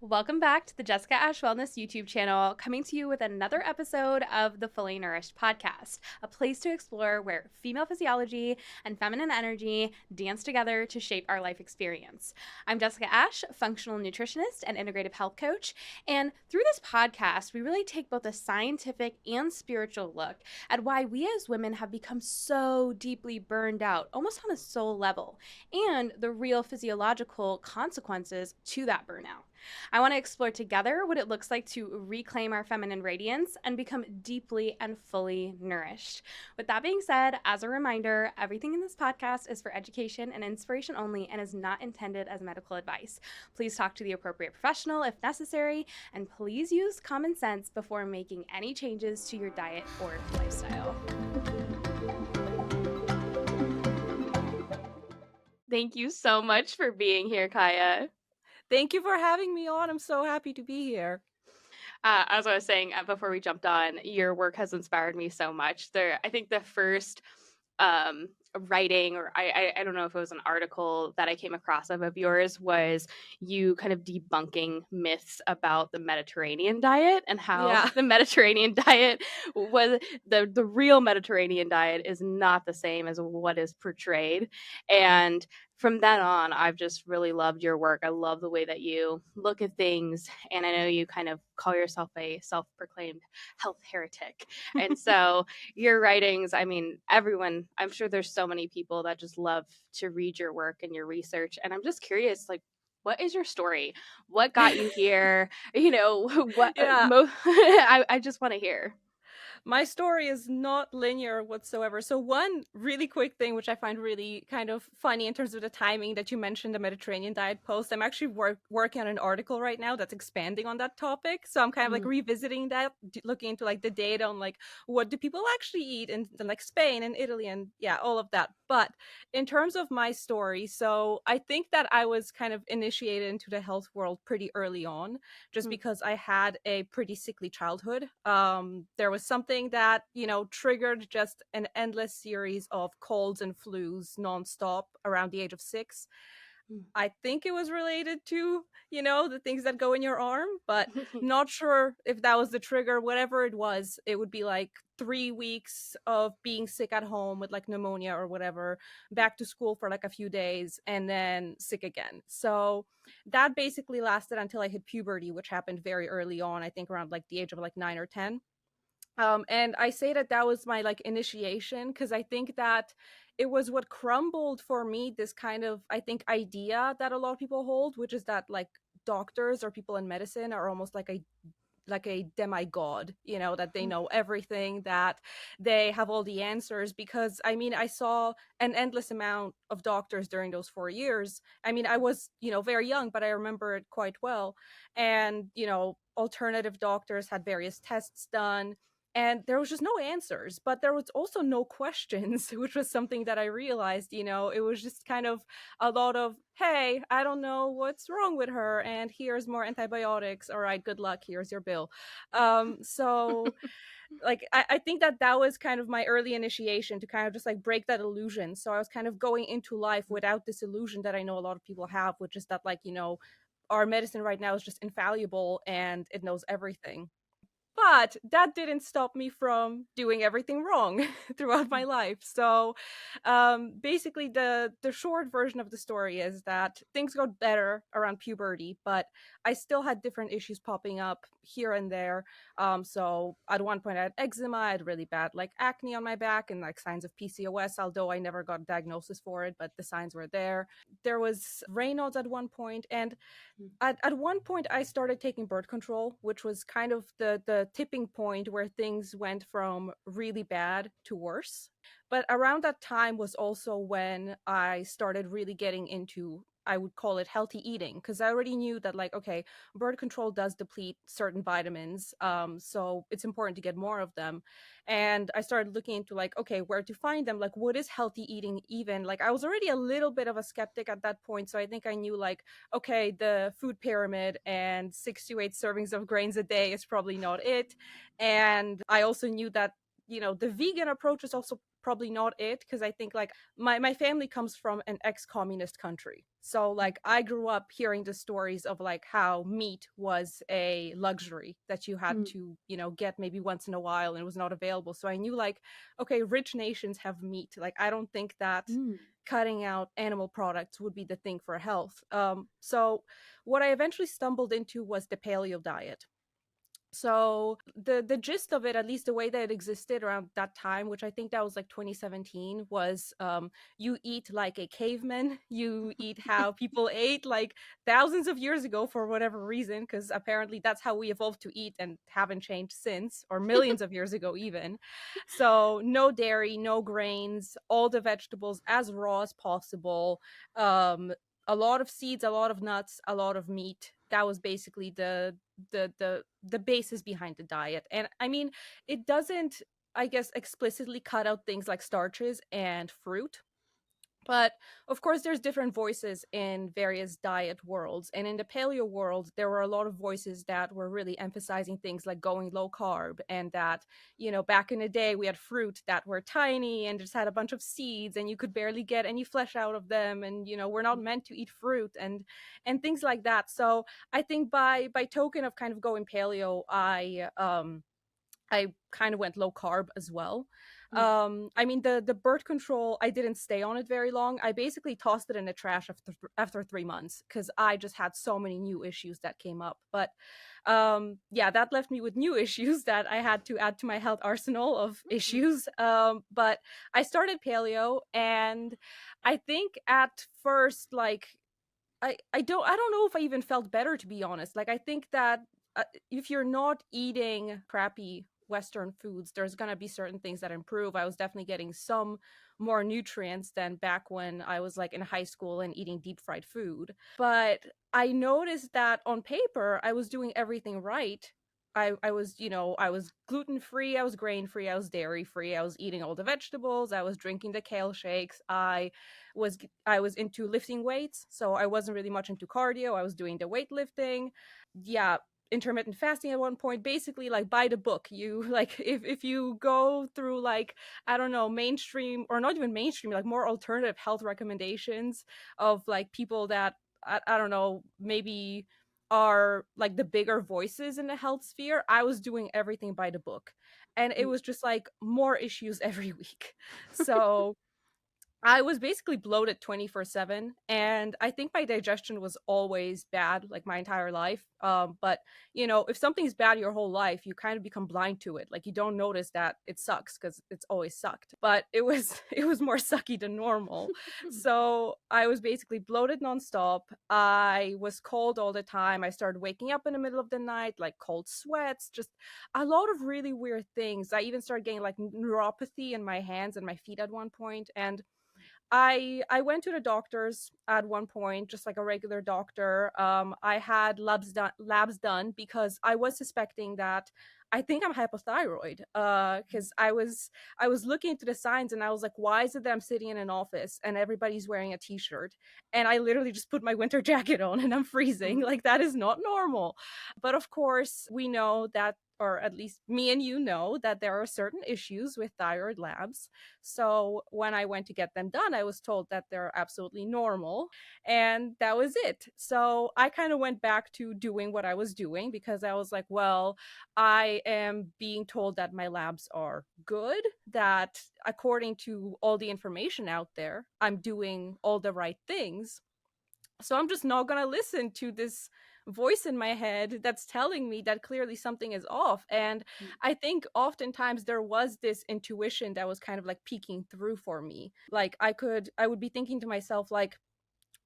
Welcome back to the Jessica Ash Wellness YouTube channel, coming to you with another episode of the Fully Nourished podcast, a place to explore where female physiology and feminine energy dance together to shape our life experience. I'm Jessica Ash, functional nutritionist and integrative health coach, and through this podcast, we really take both a scientific and spiritual look at why we as women have become so deeply burned out, almost on a soul level, and the real physiological consequences to that burnout. I want to explore together what it looks like to reclaim our feminine radiance and become deeply and fully nourished. With that being said, as a reminder, everything in this podcast is for education and inspiration only and is not intended as medical advice. Please talk to the appropriate professional if necessary, and please use common sense before making any changes to your diet or lifestyle. Thank you so much for being here, Kaya. Thank you for having me on. I'm so happy to be here. As I was saying before we jumped on, your work has inspired me so much. I think the first writing, or I don't know if it was an article that I came across of yours, was you kind of debunking myths about the Mediterranean diet and how the Mediterranean diet was the real Mediterranean diet is not the same as what is portrayed. And from then on, I've just really loved your work. I love the way that you look at things. And I know you kind of call yourself a self-proclaimed health heretic. And so your writings, I mean, everyone, I'm sure there's so many people that just love to read your work and your research. And I'm just curious, like, what is your story? What got you here? You know, what I just want to hear. My story is not linear whatsoever. So one really quick thing, which I find really kind of funny in terms of the timing that you mentioned the Mediterranean diet post, I'm actually working on an article right now that's expanding on that topic. So I'm kind of like revisiting that, looking into like the data on like what do people actually eat in like Spain and Italy and all of that. But in terms of my story, so I think that I was kind of initiated into the health world pretty early on, just because I had a pretty sickly childhood. There was something that, triggered just an endless series of colds and flus nonstop around the age of 6. I think it was related to, the things that go in your arm, but not sure if that was the trigger. Whatever it was, it would be like 3 weeks of being sick at home with like pneumonia or whatever, back to school for like a few days, and then sick again. So that basically lasted until I hit puberty, which happened very early on, I think around like the age of like 9 or 10. And I say that was my like initiation because I think that it was what crumbled for me this kind of, I think, idea that a lot of people hold, which is that like doctors or people in medicine are almost like a demigod, that they know everything, that they have all the answers. Because I mean, I saw an endless amount of doctors during those 4 years. I mean, I was, very young, but I remember it quite well. And, alternative doctors had various tests done, and there was just no answers, but there was also no questions, which was something that I realized. It was just kind of a lot of, hey, I don't know what's wrong with her, and here's more antibiotics. All right, good luck, here's your bill. So like I think that was kind of my early initiation to kind of just like break that illusion. So I was kind of going into life without this illusion that I know a lot of people have, which is that like, our medicine right now is just infallible and it knows everything. But that didn't stop me from doing everything wrong throughout my life. So basically, the short version of the story is that things got better around puberty, but I still had different issues popping up here and there. So at one point, I had eczema, I had really bad like acne on my back and like signs of PCOS, although I never got a diagnosis for it, but the signs were there. There was Raynaud's at one point, and at one point I started taking birth control, which was kind of the tipping point where things went from really bad to worse. But around that time was also when I started really getting into, I would call it, healthy eating, because I already knew that like, okay, birth control does deplete certain vitamins, so it's important to get more of them. And I started looking into like, okay, where to find them, like what is healthy eating even. Like I was already a little bit of a skeptic at that point, so I think I knew like, okay, the food pyramid and 6 to 8 servings of grains a day is probably not it. And I also knew that, the vegan approach is also probably not it, because I think like my family comes from an ex-communist country. So like I grew up hearing the stories of like how meat was a luxury that you had Mm. to, get maybe once in a while and it was not available. So I knew like, okay, rich nations have meat. Like I don't think that Mm. cutting out animal products would be the thing for health. So what I eventually stumbled into was the paleo diet. So the gist of it, at least the way that it existed around that time, which I think that was like 2017, was you eat like a caveman. You eat how people ate like thousands of years ago for whatever reason, because apparently that's how we evolved to eat and haven't changed since, or millions of years ago even. So no dairy, no grains, all the vegetables as raw as possible. Um, a lot of seeds, a lot of nuts, a lot of meat. That was basically the basis behind the diet. And I mean, it doesn't, I guess, explicitly cut out things like starches and fruit, but of course there's different voices in various diet worlds. And in the paleo world there were a lot of voices that were really emphasizing things like going low carb, and that, back in the day we had fruit that were tiny and just had a bunch of seeds and you could barely get any flesh out of them, and we're not meant to eat fruit, and things like that. So I think by token of kind of going paleo, I kind of went low carb as well. Mm. I mean, the birth control, I didn't stay on it very long. I basically tossed it in the trash after 3 months because I just had so many new issues that came up. But yeah, that left me with new issues that I had to add to my health arsenal of issues. But I started paleo, and I think at first, like, I don't know if I even felt better, to be honest. Like I think that if you're not eating crappy Western foods, there's gonna be certain things that improve. I was definitely getting some more nutrients than back when I was like in high school and eating deep fried food. But I noticed that on paper I was doing everything right. I was, I was gluten free, I was grain free, I was dairy free, I was eating all the vegetables, I was drinking the kale shakes, was I was into lifting weights, so I wasn't really much into cardio. I was doing the weightlifting. Yeah, intermittent fasting at one point. Basically, like by the book. You like if you go through like, I don't know, mainstream or not even mainstream, like more alternative health recommendations of like people that I don't know, maybe are like the bigger voices in the health sphere. I was doing everything by the book. And it Mm. was just like more issues every week. So I was basically bloated 24/7, and I think my digestion was always bad like my entire life. But if something's bad your whole life, you kind of become blind to it. Like you don't notice that it sucks because it's always sucked. But it was it was more sucky than normal. So I was basically bloated nonstop. I was cold all the time. I started waking up in the middle of the night, like cold sweats, just a lot of really weird things. I even started getting like neuropathy in my hands and my feet at one point, and I went to the doctors at one point, just like a regular doctor. I had labs done because I was suspecting that I think I'm hypothyroid. Because I was looking into the signs and I was like, why is it that I'm sitting in an office and everybody's wearing a t-shirt, and I literally just put my winter jacket on and I'm freezing? Like that is not normal. But of course, we know that, or at least me and you know, that there are certain issues with thyroid labs. So when I went to get them done, I was told that they're absolutely normal. And that was it. So I kind of went back to doing what I was doing because I was like, well, I am being told that my labs are good, that according to all the information out there, I'm doing all the right things. So I'm just not going to listen to this voice in my head that's telling me that clearly something is off. And I think oftentimes there was this intuition that was kind of like peeking through for me. Like I would be thinking to myself, like,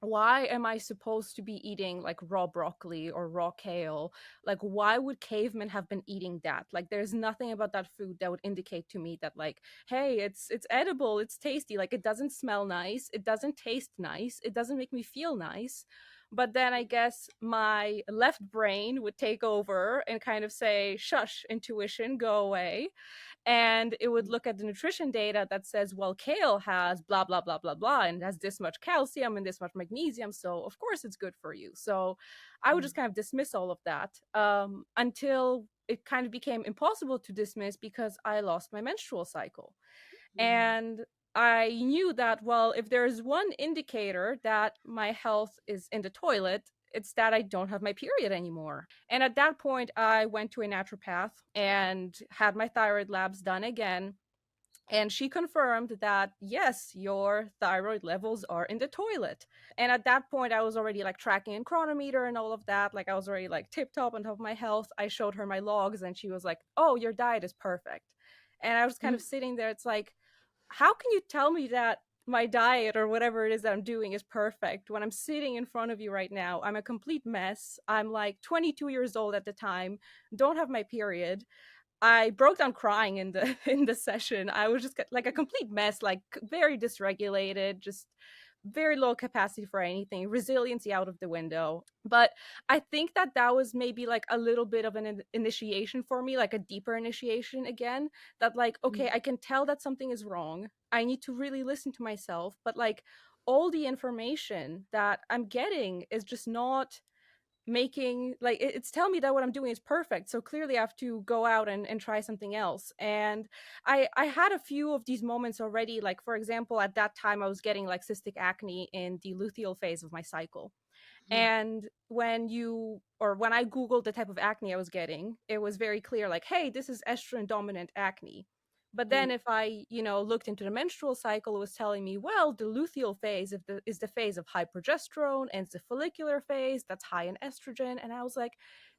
why am I supposed to be eating like raw broccoli or raw kale? Like, why would cavemen have been eating that? Like, there's nothing about that food that would indicate to me that, like, hey, it's edible, it's tasty. Like, it doesn't smell nice, it doesn't taste nice, it doesn't make me feel nice. But then I guess my left brain would take over and kind of say, shush, intuition, go away. And it would look at the nutrition data that says, well, kale has blah blah blah blah blah and has this much calcium and this much magnesium, so of course it's good for you. So I would just kind of dismiss all of that, until it kind of became impossible to dismiss because I lost my menstrual cycle. Mm. And I knew that, well, if there's one indicator that my health is in the toilet, it's that I don't have my period anymore. And at that point, I went to a naturopath and had my thyroid labs done again. And she confirmed that, yes, your thyroid levels are in the toilet. And at that point, I was already like tracking in chronometer and all of that. Like I was already like tip top on top of my health. I showed her my logs and she was like, oh, your diet is perfect. And I was kind of Mm. sitting there. It's like, how can you tell me that my diet or whatever it is that I'm doing is perfect when I'm sitting in front of you right now? I'm a complete mess. I'm like 22 years old at the time, don't have my period. I broke down crying in the in the session. I was just like a complete mess, like very dysregulated, just very low capacity for anything, resiliency out of the window. But I think that that was maybe like a little bit of an initiation for me, like a deeper initiation again, that like, okay, Mm. I can tell that something is wrong. I need to really listen to myself, but like all the information that I'm getting is just not making like it's telling me that what I'm doing is perfect, so clearly I have to go out and try something else. And I had a few of these moments already, like for example at that time I was getting like cystic acne in the luteal phase of my cycle. Mm. And when I googled the type of acne I was getting, it was very clear like, hey, this is estrogen dominant acne. But then Mm. if I, looked into the menstrual cycle, it was telling me, well, the luteal phase is the phase of high progesterone, and it's the follicular phase that's high in estrogen. And I was like,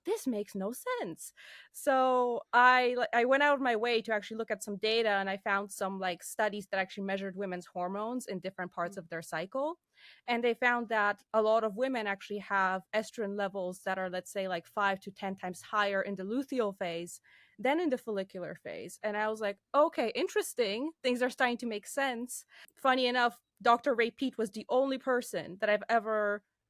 this makes no sense. So I went out of my way to actually look at some data, and I found some like studies that actually measured women's hormones in different parts Mm. of their cycle. And they found that a lot of women actually have estrogen levels that are, let's say, like 5 to 10 times higher in the luteal phase than in the follicular phase. And I was like, okay, interesting. Things are starting to make sense. Funny enough, Dr. Ray Peat was the only person that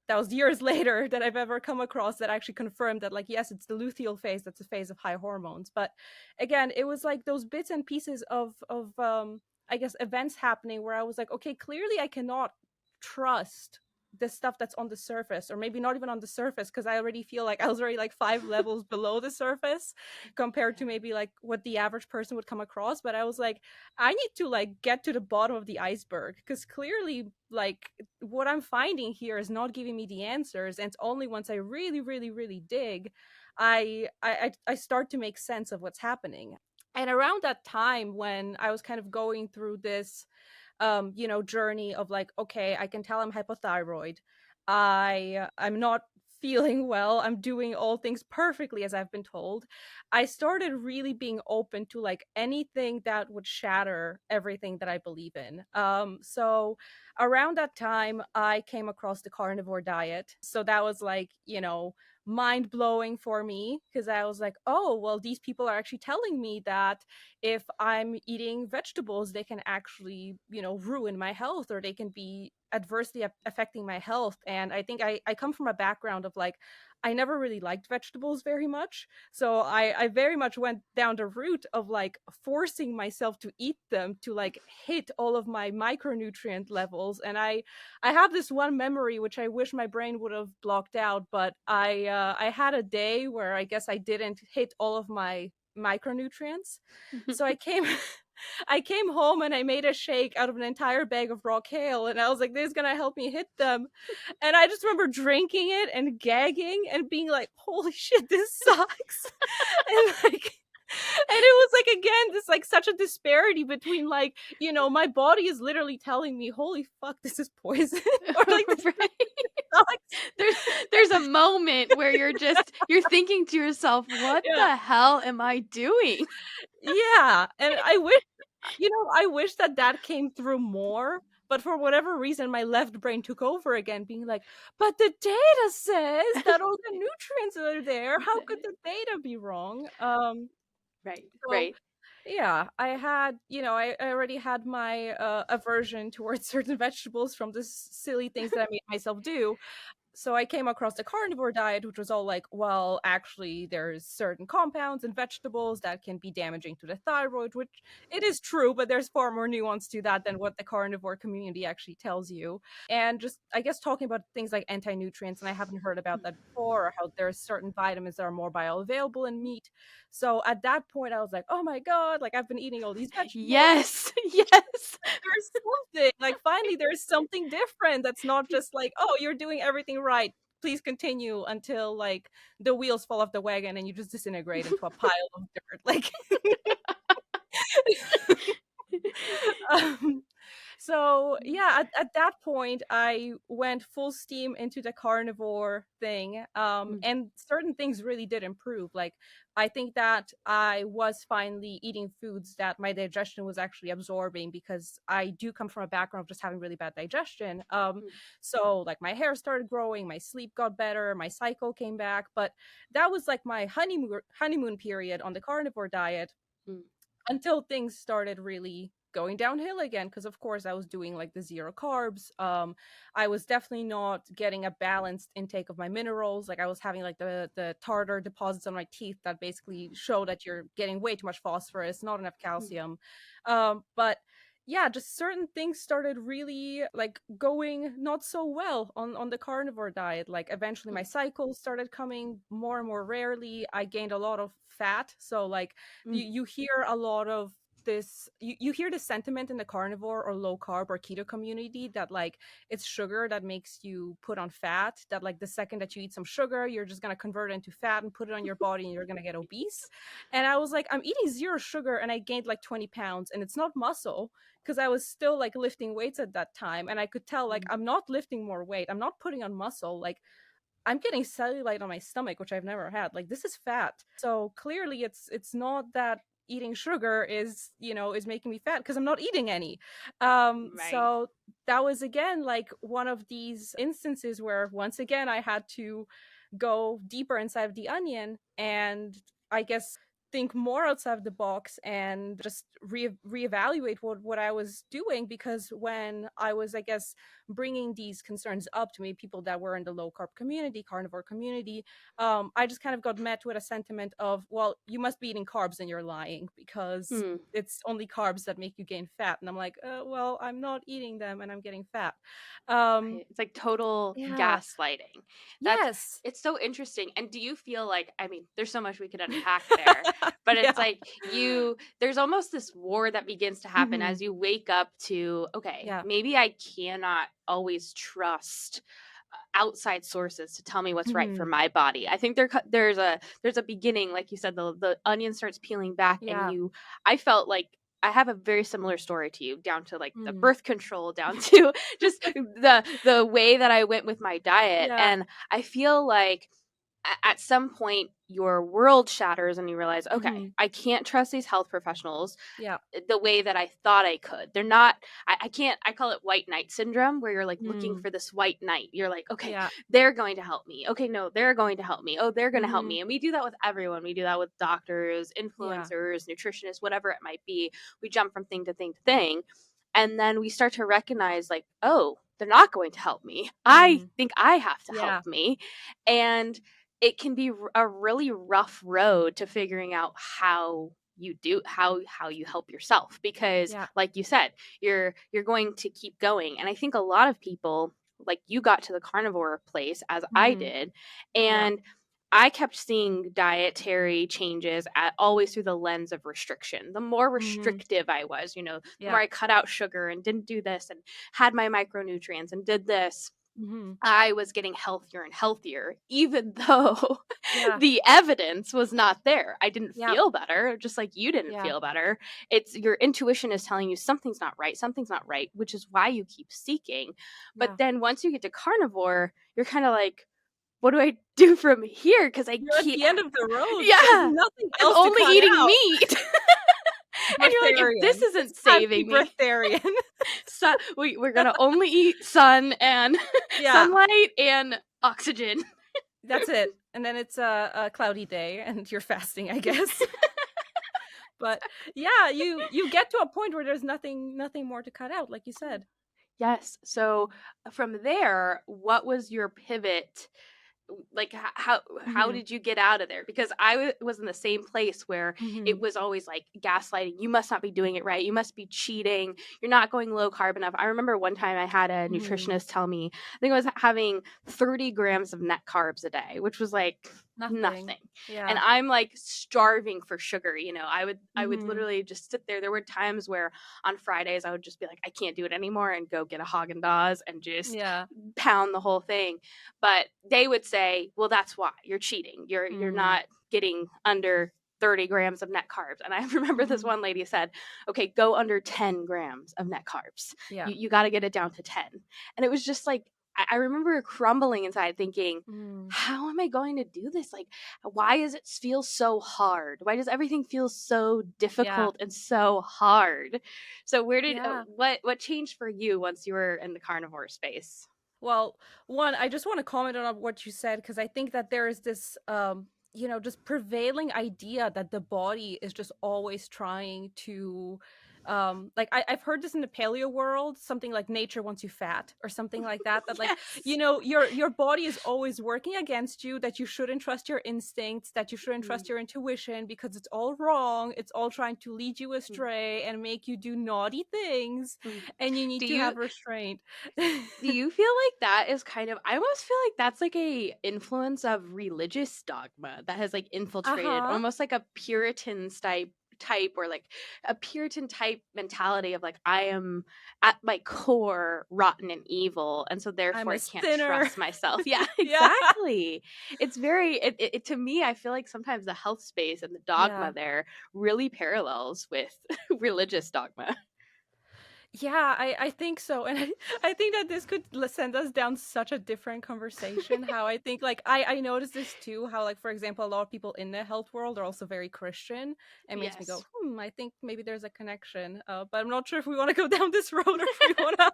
was years later, that I've ever come across that actually confirmed that, like, yes, it's the luteal phase that's a phase of high hormones. But again, it was like those bits and pieces of I guess events happening where I was like, okay, clearly I cannot trust the stuff that's on the surface, or maybe not even on the surface, because I already feel like I was already like 5 levels below the surface compared to maybe like what the average person would come across. But I was like, I need to like get to the bottom of the iceberg, because clearly like what I'm finding here is not giving me the answers, and it's only once I really really really dig I start to make sense of what's happening. And around that time when I was kind of going through this journey of like, okay, I can tell I'm hypothyroid. I'm not feeling well. I'm doing all things perfectly as I've been told. I started really being open to like anything that would shatter everything that I believe in. So around that time I came across the carnivore diet. So that was like, mind blowing for me, because I was like, oh, well, these people are actually telling me that if I'm eating vegetables, they can actually, ruin my health, or they can be adversely affecting my health. And I think I come from a background of like, I never really liked vegetables very much. So I very much went down the route of like forcing myself to eat them to like hit all of my micronutrient levels. And I have this one memory which I wish my brain would have blocked out, but I had a day where I guess I didn't hit all of my micronutrients. So I came I came home and I made a shake out of an entire bag of raw kale, and I was like, this is gonna help me hit them. And I just remember drinking it and gagging and being like, holy shit, this sucks. And like, and it was like, again, this like such a disparity between like, my body is literally telling me, holy fuck, this is poison. Or like this Right. sucks. There's there's a moment where you're thinking to yourself, "What Yeah. the hell am I doing?" Yeah. And I wish that that came through more, but for whatever reason, my left brain took over again, being like, but the data says that all the nutrients are there. How could the data be wrong? Right, So right. yeah, I already had my aversion towards certain vegetables from the silly things that I made myself do. so I came across the carnivore diet, which was all like, well, actually, there's certain compounds in vegetables that can be damaging to the thyroid, which it is true, but there's far more nuance to that than what the carnivore community actually tells you. And just, I guess, talking about things like anti-nutrients, and I haven't heard about that before, or how there's certain vitamins that are more bioavailable in meat. So at that point, I was like, oh my God, like I've been eating all these vegetables. Yes. Yes. There's something, like, finally there's something different that's not just like, oh, you're doing everything right, please continue, until like the wheels fall off the wagon and you just disintegrate into a pile of dirt, like. um, so yeah, at that point I went full steam into the carnivore thing, and certain things really did improve. Like, I think that I was finally eating foods that my digestion was actually absorbing, because I do come from a background of just having really bad digestion. So like my hair started growing, my sleep got better, my cycle came back, but that was like my honeymoon period on the carnivore diet, until things started really going downhill again, because of course I was doing like the zero carbs. I was definitely not getting a balanced intake of my minerals. Like, I was having like the tartar deposits on my teeth that basically show that you're getting way too much phosphorus, not enough calcium. But yeah, just certain things started really like going not so well on the carnivore diet. Like, eventually my cycles started coming more and more rarely. I gained a lot of fat. So like, you hear a lot of this, you hear the sentiment in the carnivore or low carb or keto community that like it's sugar that makes you put on fat, that like the second that you eat some sugar, you're just going to convert it into fat and put it on your body and you're going to get obese. And I was like, I'm eating zero sugar and I gained like 20 pounds, and it's not muscle, because I was still like lifting weights at that time, and I could tell like I'm not lifting more weight, I'm not putting on muscle, like I'm getting cellulite on my stomach, which I've never had. Like, this is fat. So clearly it's not that eating sugar is making me fat, because I'm not eating any. Right. So that was again like one of these instances where once again I had to go deeper inside of the onion, and I guess think more outside of the box and just reevaluate what I was doing. Because when I was, I guess, bringing these concerns up to maybe people that were in the low carb community, carnivore community, I just kind of got met with a sentiment of, well, you must be eating carbs and you're lying, because it's only carbs that make you gain fat. And I'm like, well, I'm not eating them and I'm getting fat. Right. It's like total Yeah. gaslighting. That's Yes. It's so interesting. And do you feel like, I mean, there's so much we could unpack there, but it's Yeah. like there's almost this war that begins to happen Mhm. as you wake up to, okay, Yeah. maybe I cannot always trust outside sources to tell me what's right for Mhm. my body. I think there's a beginning, like you said, the onion starts peeling back, and Yeah. I felt like I have a very similar story to you, down to like the Mm. birth control, down to just the way that I went with my diet. Yeah. And I feel like at some point your world shatters and you realize, okay, Mhm. I can't trust these health professionals Yeah. the way that I thought I could. They're not, I can't, I call it white knight syndrome, where you're like looking Mm. for this white knight. You're like, okay, Yeah. they're going to help me. Okay, no, they're going to help me. Oh, they're going to help Mhm. me. And we do that with everyone. We do that with doctors, Yeah. influencers, nutritionists, whatever it might be. We jump from thing to thing to thing. And then we start to recognize, like, oh, they're not going to help me. I Mm. think I have to help Yeah. me. And it can be a really rough road to figuring out how you help yourself, because Yeah. like you said, you're going to keep going. And I think a lot of people, like, you got to the carnivore place as I Mhm. did, Yeah. and I kept seeing dietary changes always through the lens of restriction. The more Mhm. restrictive I was, the more Yeah. I cut out sugar and didn't do this and had my micronutrients and did this, Mhm. I was getting healthier and healthier, even though Yeah. the evidence was not there. I didn't Yeah. feel better, just like you didn't Yeah. feel better. It's your intuition is telling you something's not right, which is why you keep seeking. But Yeah. then once you get to carnivore, you're kind of like, what do I do from here? Because I You're at can't. the end of the road. There's Yeah, nothing I'm else to only cut eating out. meat. And you're like, if this Breatharian. It's isn't time to be saving me, breatharian. so we're gonna only eat sun and Yeah. sunlight and oxygen. That's it. And then it's a cloudy day and you're fasting, I guess. But yeah, you get to a point where there's nothing more to cut out, like you said. Yes. So from there, what was your pivot? Like how Mm-hmm. did you get out of there? Because was in the same place where Mm-hmm. it was always like gaslighting. You must not be doing it right. You must be cheating. You're not going low carb enough. I remember one time I had a Mm-hmm. nutritionist tell me, I think I was having 30 grams of net carbs a day, which was like Nothing. nothing. And Yeah. I'm like starving for sugar. I would Mm-hmm. literally just sit there. There were times where on Fridays I would just be like, I can't do it anymore, and go get a Haagen-Dazs and just Yeah. pound the whole thing. But they would say, well, that's why you're cheating. You're Mm. not getting under 30 grams of net carbs. And I remember this Mm-hmm. one lady said, okay, go under 10 grams of net carbs. Yeah. You got to get it down to 10. And it was just like, I remember crumbling inside thinking, Mm. how am I going to do this? Like, why does it feel so hard? Why does everything feel so Yeah. difficult and so hard? So where did Yeah. what changed for you once you were in the carnivore space? Well, one, I just want to comment on what you said because I think that there is this just prevailing idea that the body is just always trying to like I've heard this in the paleo world, something like nature wants you fat or something like that, that like, Yes. your body is always working against you, that you shouldn't trust your instincts, that you shouldn't Mm, trust your intuition because it's all wrong, it's all trying to lead you mm, astray and make you do naughty things, mm. and you need Do to you have restraint. do you feel like that is kind of, I almost feel like that's like a influence of religious dogma that has like infiltrated, Uh-huh. almost like a Puritan type or like a Puritan type mentality of like, I am at my core rotten and evil, and so I'm therefore a I can't sinner. trust myself. Yeah, Yeah. exactly. It's very to me, I feel like sometimes the health space and the Yeah. dogma there really parallels with religious dogma. Yeah, I think so. And I think that this could send us down such a different conversation. How I think, like, I noticed this too, how, like, for example, a lot of people in the health world are also very Christian. It makes me go, Yes. I think maybe there's a connection. But I'm not sure if we want to go down this road or if we want to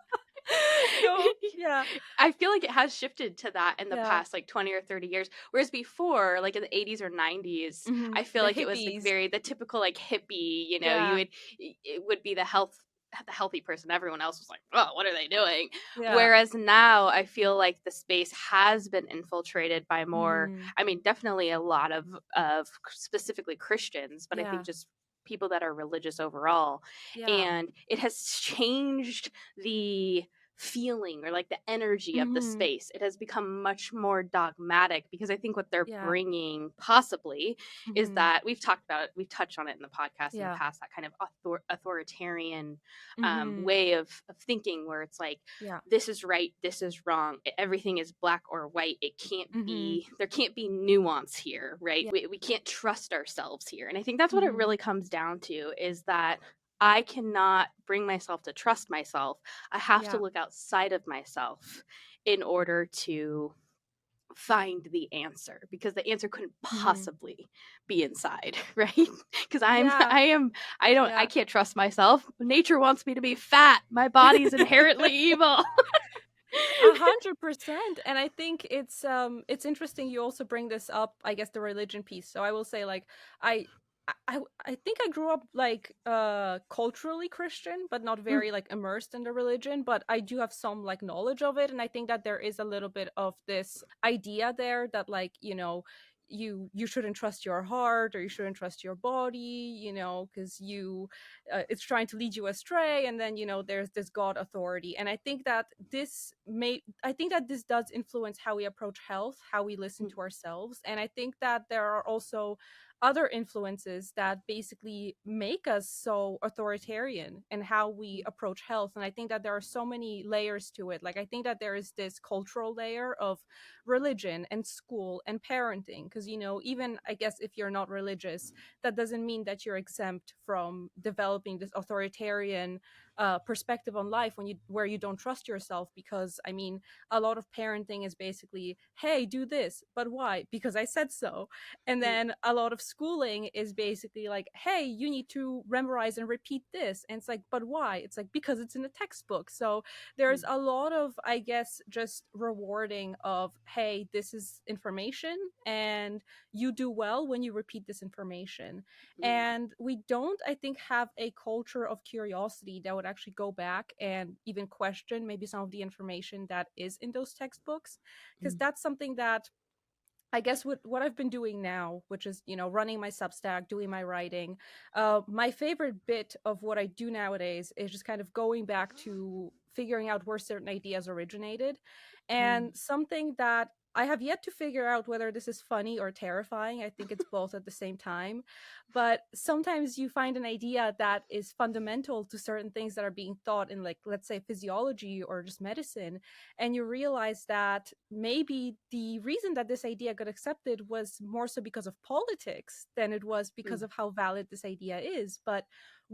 go. Yeah. I feel like it has shifted to that in the Yeah. past like 20 or 30 years. Whereas before, like in the 80s or 90s, Hmm. I feel The like it was like hippies. very the typical like hippie, you Yeah. would it would be the healthy person. Everyone else was like, "Oh, what are they doing?" Yeah. Whereas now I feel like the space has been infiltrated by more, Hmm. I mean, definitely a lot of specifically Christians, but I think Yeah. just people that are religious overall. Yeah. And it has changed the feeling or like the energy of the Hmm. space. It has become much more dogmatic because I think what they're Yeah. bringing possibly is Hmm. that we've touched on it in the podcast in the Yeah. past, that kind of authoritarian Hmm. way of thinking where it's like, Yeah. this is right, this is wrong, everything is black or white. It can't Hmm. be, there can't be nuance here, right? Yeah. We can't trust ourselves here. And I think that's what it Hmm. really comes down to, is that I cannot bring myself to trust myself. I have to Yeah. look outside of myself in order to find the answer, because the answer couldn't Hmm. possibly be inside, right? Because Yeah. I Yeah. can't trust myself. Nature wants me to be fat. My body's inherently evil. 100%. And I think it's interesting you also bring this up, I guess, the religion piece. So I will say, like, I I think I grew up like culturally Christian, but not Mm, very like immersed in the religion, but I do have some like knowledge of it, and I think that there is a little bit of this idea there that, like, you shouldn't trust your heart, or you shouldn't trust your body, because it's trying to lead you astray, and then there's this god authority. And I think that this does influence how we approach health, how we listen mm, to ourselves. And I think that there are also other influences that basically make us so authoritarian in how we mm, approach health. And I think that there are so many layers to it. Like, I think that there is this cultural layer of religion and school and parenting, because even, I guess, if you're not religious, that doesn't mean that you're exempt from developing this authoritarian perspective on life, where you don't trust yourself. Because, I mean, a lot of parenting is basically, hey, do this, but why? Because I said so. And mm, then a lot of schooling is basically like, hey, you need to memorize and repeat this. And it's like, but why? It's like, because it's in the textbook. So there's mm, a lot of, I guess, just rewarding of, hey, this is information, and you do well when you repeat this information. mm, And we don't, I think, have a culture of curiosity that would would actually go back and even question maybe some of the information that is in those textbooks, because Mm. that's something that I guess what I've been doing now, which is, running my Substack, doing my writing, my favorite bit of what I do nowadays is just kind of going back to figuring out where certain ideas originated. Mm. And something that I have yet to figure out whether this is funny or terrifying. I think it's both at the same time. But sometimes you find an idea that is fundamental to certain things that are being thought in, like, let's say, physiology or just medicine, and you realize that maybe the reason that this idea got accepted was more so because of politics than it was because Mm. of how valid this idea is. But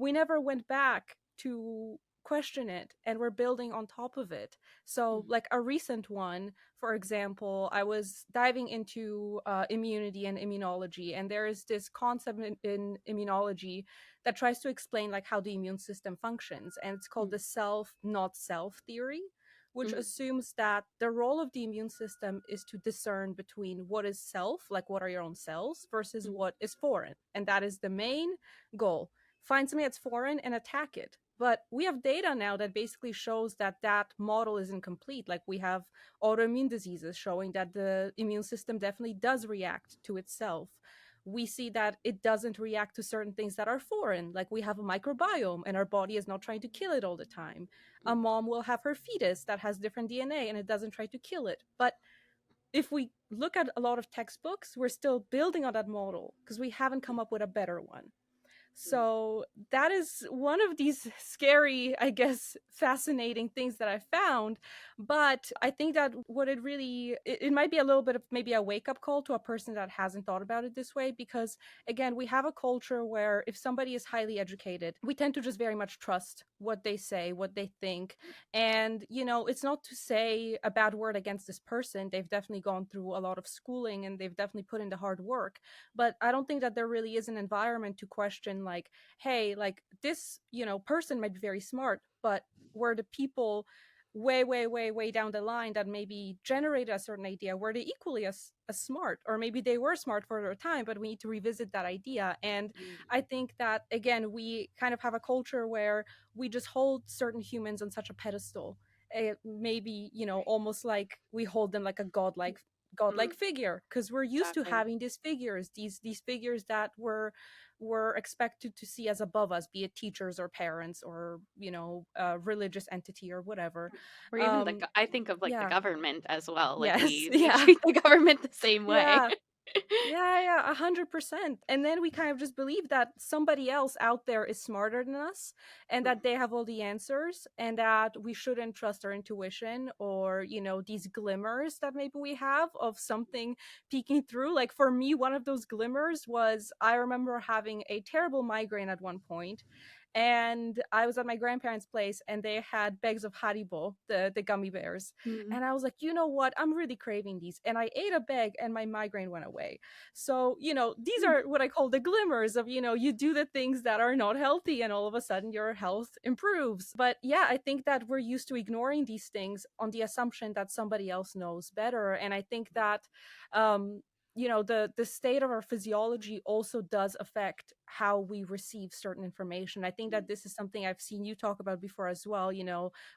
we never went back to question it, and we're building on top of it. So, Mm. like a recent one, for example, I was diving into immunity and immunology, and there is this concept in immunology that tries to explain like how the immune system functions, and it's called Mm. the self not self theory, which Mm. assumes that the role of the immune system is to discern between what is self, like what are your own cells, versus Mm. what is foreign. And that is the main goal. Find something that's foreign and attack it. But we have data now that basically shows that that model is incomplete. Like, we have autoimmune diseases showing that the immune system definitely does react to itself. We see that it doesn't react to certain things that are foreign. Like, we have a microbiome and our body is not trying to kill it all the time. A Mm. mom will have her fetus that has different DNA and it doesn't try to kill it. But if we look at a lot of textbooks, we're still building on that model because we haven't come up with a better one. Mm. So that is one of these scary, I guess, fascinating things that I found. But I think that what it might be a little bit of maybe a wake up call to a person that hasn't thought about it this way. Because again, we have a culture where if somebody is highly educated, we tend to just very much trust what they say, what they think. And, it's not to say a bad word against this person. They've definitely gone through a lot of schooling and they've definitely put in the hard work. But I don't think that there really is an environment to question, like, hey, like, this, person might be very smart, but were the people way, way, way, way down the line that maybe generated a certain idea, were they equally as smart? Or maybe they were smart for their time, but we need to revisit that idea. And Mm. I think that, again, we kind of have a culture where we just hold certain humans on such a pedestal. Maybe, almost like we hold them like a godlike Mm. figure, because we're used to Exactly. having these figures, these figures that were expected to see as above us, be it teachers or parents or a religious entity or whatever. Or even um I think of like the yeah. government as well. Like Yes. we Yeah. treat the government the same way. Yeah. Yeah, 100%. And then we kind of just believe that somebody else out there is smarter than us and Mm. that they have all the answers and that we shouldn't trust our intuition or, these glimmers that maybe we have of something peeking through. Like, for me, one of those glimmers was, I remember having a terrible migraine at one point, and I was at my grandparents' place and they had bags of Haribo, the gummy bears. Mm. And I was like, you know what? I'm really craving these. And I ate a bag and my migraine went away. So, these Mm. are what I call the glimmers of, you do the things that are not healthy and all of a sudden your health improves. But yeah, I think that we're used to ignoring these things on the assumption that somebody else knows better. And I think that, the state of our physiology also does affect how we receive certain information. I think that this is something I've seen you talk about before as well.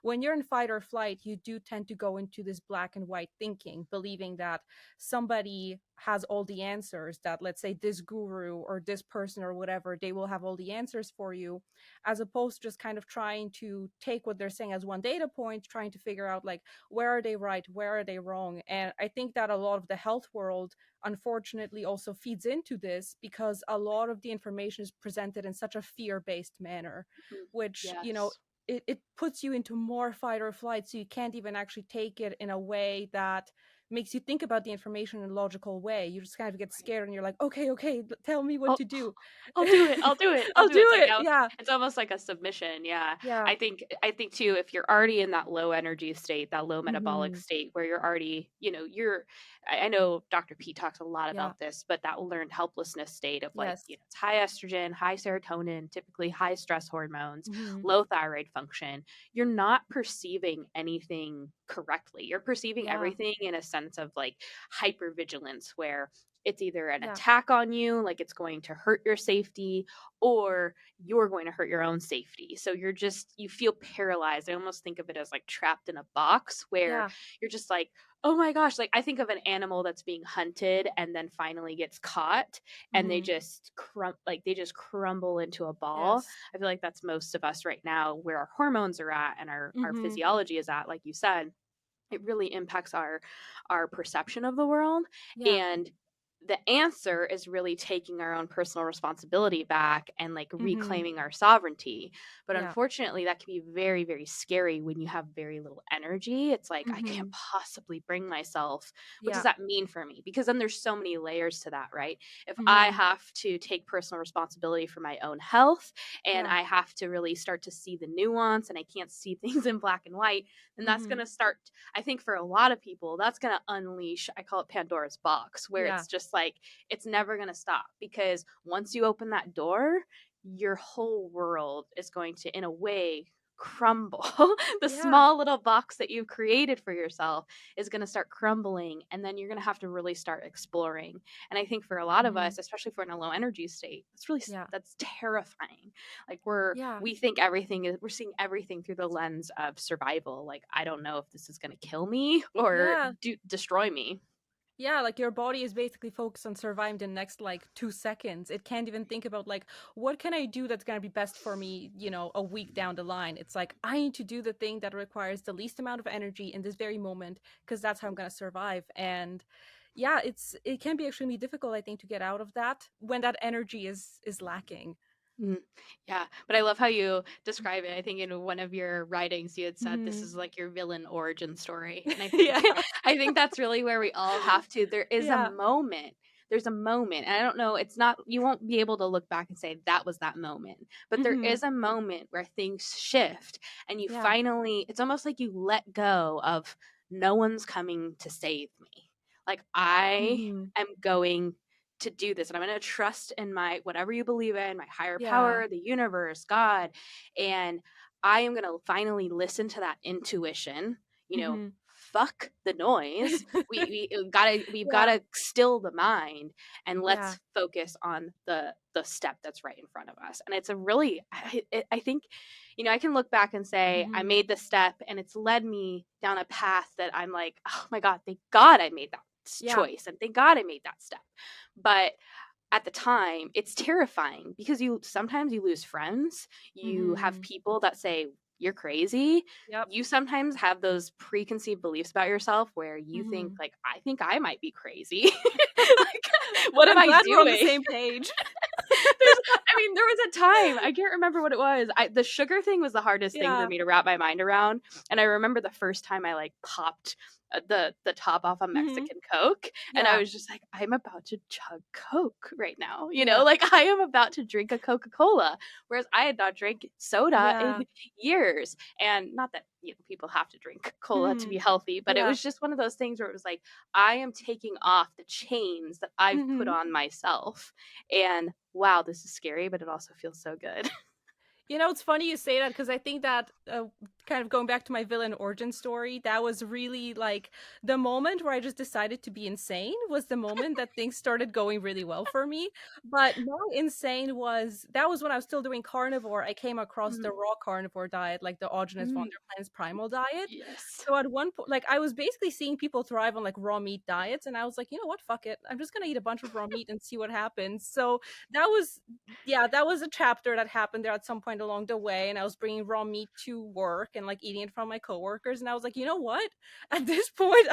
When you're in fight or flight, you do tend to go into this black and white thinking, believing that somebody has all the answers, that, let's say, this guru or this person or whatever, they will have all the answers for you, as opposed to just kind of trying to take what they're saying as one data point, trying to figure out, like, where are they right, where are they wrong. And I think that a lot of the health world unfortunately also feeds into this, because a lot of the information is presented in such a fear-based manner, Mm. which, Yes. it puts you into more fight or flight, so you can't even actually take it in a way that makes you think about the information in a logical way. You just kind of get Right. scared and you're like, okay, okay, tell me what I'll to do. I'll do it. I'll do it. I'll I'll do it. do It's like it. now Yeah. it's almost like a submission. Yeah. Yeah. I think too, if you're already in that low energy state, that low metabolic Hmm. state where you're already, I know Dr. Pete talks a lot Yeah. about this, but that learned helplessness state of like, Yes. it's high estrogen, high serotonin, typically high stress hormones, Hmm. low thyroid function. You're not perceiving anything correctly. You're perceiving Yeah. everything in a sense of like hypervigilance where it's either an Yeah. attack on you, like it's going to hurt your safety, or you're going to hurt your own safety. So you feel paralyzed. I almost think of it as like trapped in a box where Yeah. you're just like, oh my gosh, like I think of an animal that's being hunted and then finally gets caught, and they Mm-hmm. just they just crumble into a ball. Yes. I feel like that's most of us right now, where our hormones are at and our Mm-hmm. physiology is at, like you said. It really impacts our perception of the world. Yeah. And the answer is really taking our own personal responsibility back and like Mm-hmm. reclaiming our sovereignty. But Yeah. unfortunately, that can be very, very scary when you have very little energy. It's like, I Mm-hmm. can't possibly bring myself. What does Yeah. that mean for me? Because then there's so many layers to that, right? If I Mm-hmm. have to take personal responsibility for my own health, and Yeah. I have to really start to see the nuance, and I can't see things in black and white, then that's Mm-hmm. going to start, I think for a lot of people, that's going to unleash, I call it Pandora's box, where Yeah. it's just like, it's never going to stop, because once you open that door, your whole world is going to, in a way, crumble. The Yeah. small little box that you've created for yourself is going to start crumbling, and then you're going to have to really start exploring. And I think for a lot of Mm-hmm. us, especially if we're in a low energy state, that's really, Yeah. that's terrifying. Like Yeah. we think we're seeing everything through the lens of survival. Like, I don't know if this is going to kill me or Yeah. destroy me. Yeah, like your body is basically focused on surviving the next like 2 seconds. It can't even think about like what can I do that's gonna be best for me, a week down the line. It's like I need to do the thing that requires the least amount of energy in this very moment because that's how I'm gonna survive. And yeah, it can be extremely difficult, I think, to get out of that when that energy is lacking. Mm, yeah, but I love how you describe it. I think in one of your writings you had said this Hmm. is like your villain origin story. And I think Yeah. I think that's really where we all have to. There is a Yeah. moment. There's a moment. And I don't know, it's not, you won't be able to look back and say that was that moment. But there Hmm. is a moment where things shift, and you Yeah. finally, it's almost like you let go of no one's coming to save me. Like, I Hmm. am going to do this, and I'm going to trust in my, whatever you believe in, my higher Yeah. power, the universe, God. And I am going to finally listen to that intuition, Hmm. fuck the noise. We've Yeah. gotta still the mind, and Yeah. let's focus on the step that's right in front of us. And it's a really, I think, I can look back and say I Hmm. made the step and it's led me down a path that I'm like, oh my God, thank God I made that Yeah. choice, and thank God I made that step. But at the time, it's terrifying because you sometimes you lose friends. You have Hmm. people that say you're crazy. Yep. You sometimes have those preconceived beliefs about yourself where you think Hmm. like, I think I might be crazy. Like, what am I'm I glad we're on the doing? same page. There's I mean, there was a time, I can't remember what it was. The sugar thing was the hardest thing for Yeah. me to wrap my mind around. And I remember the first time I like popped the top off a Mhm. Mexican Coke, and I Yeah. was just like, I'm about to chug Coke right now. Yeah. Like I am about to drink a Coca-Cola, whereas I had not drank soda Yeah. in years. And not that, people have to drink cola to be Mhm. healthy, but it Yeah. was just one of those things where it was like, I am taking off the chains that I've put Mhm. on myself. And wow, this is scary, but it also feels so good. It's funny you say that because I think that kind of going back to my villain origin story, that was really like the moment where I just decided to be insane was the moment that things started going really well for me. But my insane that was when I was still doing carnivore. I came across Mm, the raw carnivore diet, like the Autogenous von mm, der Plan's primal diet. yes. So at one point, like I was basically seeing people thrive on like raw meat diets, and I was like, you know what, fuck it, I'm just gonna eat a bunch of raw meat and see what happens. So that was yeah, that was a chapter that happened there at some point along the way. And I was bringing raw meat to work and like eating it from my coworkers. And I was like, you know what? At this point,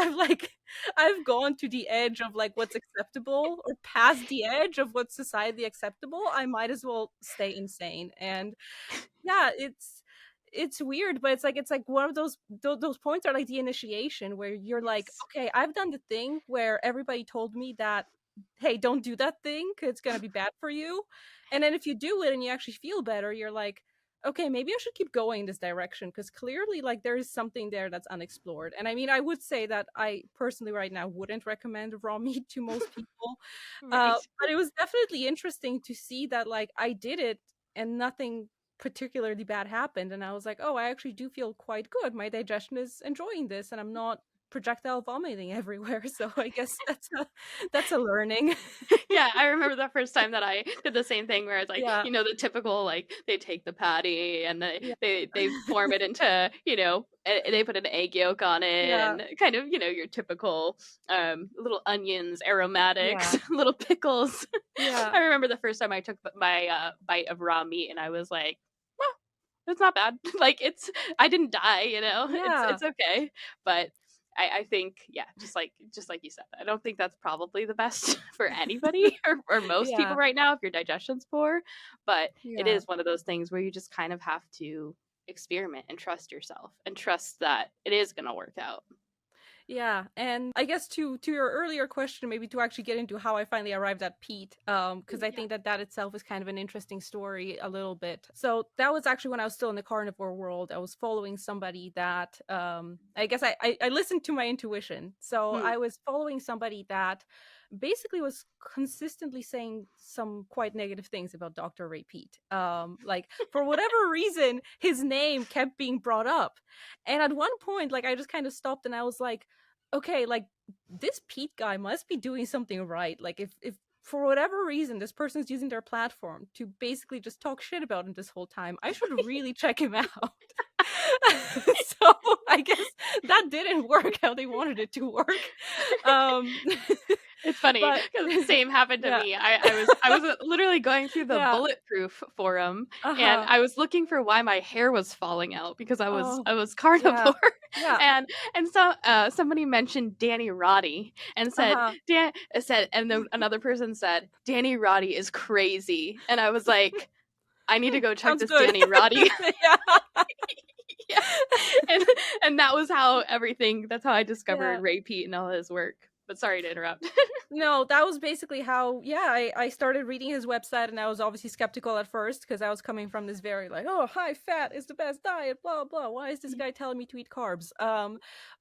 I've gone to the edge of like what's acceptable or past the edge of what's societally acceptable. I might as well stay insane. And yeah, it's weird, but it's like one of those points are like the initiation where you're like, Yes. okay, I've done the thing where everybody told me that, hey, don't do that thing because it's gonna be bad for you. And then if you do it and you actually feel better, you're like, okay, maybe I should keep going in this direction because clearly like there is something there that's unexplored. And I mean, I would say that I personally right now wouldn't recommend raw meat to most people. Right. But it was definitely interesting to see that like I did it and nothing particularly bad happened, and I was like, oh, I actually do feel quite good. My digestion is enjoying this, and I'm not projectile vomiting everywhere. So I guess that's a learning. Yeah, I remember the first time that I did the same thing where it's like, Yeah. the typical like they take the patty and Yeah. they form it into, they put an egg yolk on it Yeah. and kind of, your typical little onions, aromatics, Yeah. little pickles. Yeah. I remember the first time I took my bite of raw meat and I was like, well, it's not bad. Like I didn't die, Yeah. it's okay. But I think, yeah, just like you said, I don't think that's probably the best for anybody or most people Yeah. right now if your digestion's poor. But it Yeah. is one of those things where you just kind of have to experiment and trust yourself and trust that it is going to work out. Yeah, and I guess to your earlier question, maybe to actually get into how I finally arrived at Peat, because I Yeah. think that itself is kind of an interesting story a little bit. So that was actually when I was still in the carnivore world. I was following somebody that, I guess I listened to my intuition. So Hmm. I was following somebody that basically was consistently saying some quite negative things about Dr. Ray Peat. Like for whatever reason, his name kept being brought up. And at one point, like I just kind of stopped and I was like, okay, like this Pete guy must be doing something right. Like if for whatever reason this person's using their platform to basically just talk shit about him this whole time, I should really check him out. So I guess that didn't work how they wanted it to work. Um It's funny but because the same happened to yeah. me. I was literally going through the Yeah. bulletproof forum and Uh-huh. I was looking for why my hair was falling out because I was Oh, I was yeah. carnivore Yeah. and so somebody mentioned Danny Roddy and Uh-huh. said and then another person said Danny Roddy is crazy and I was like I need to go check Sounds this good. Danny Roddy. Yeah. Yeah. And that's how I discovered Yeah. Ray Pete and all his work. But sorry to interrupt. No, that was basically how, yeah, I started reading his website and I was obviously skeptical at first because I was coming from this very like, oh, high fat is the best diet, blah, blah. Why is this guy telling me to eat carbs?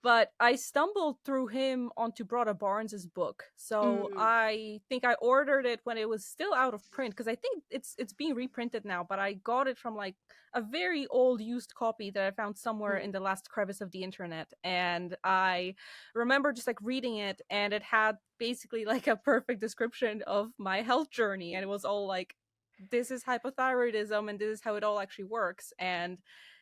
But I stumbled through him onto Broda Barnes's book. So Mm, I think I ordered it when it was still out of print because I think it's being reprinted now, but I got it from like a very old used copy that I found somewhere mm, in the last crevice of the internet. And I remember just like reading it and it had basically like a perfect description of my health journey and it was all like this is hypothyroidism and this is how it all actually works. And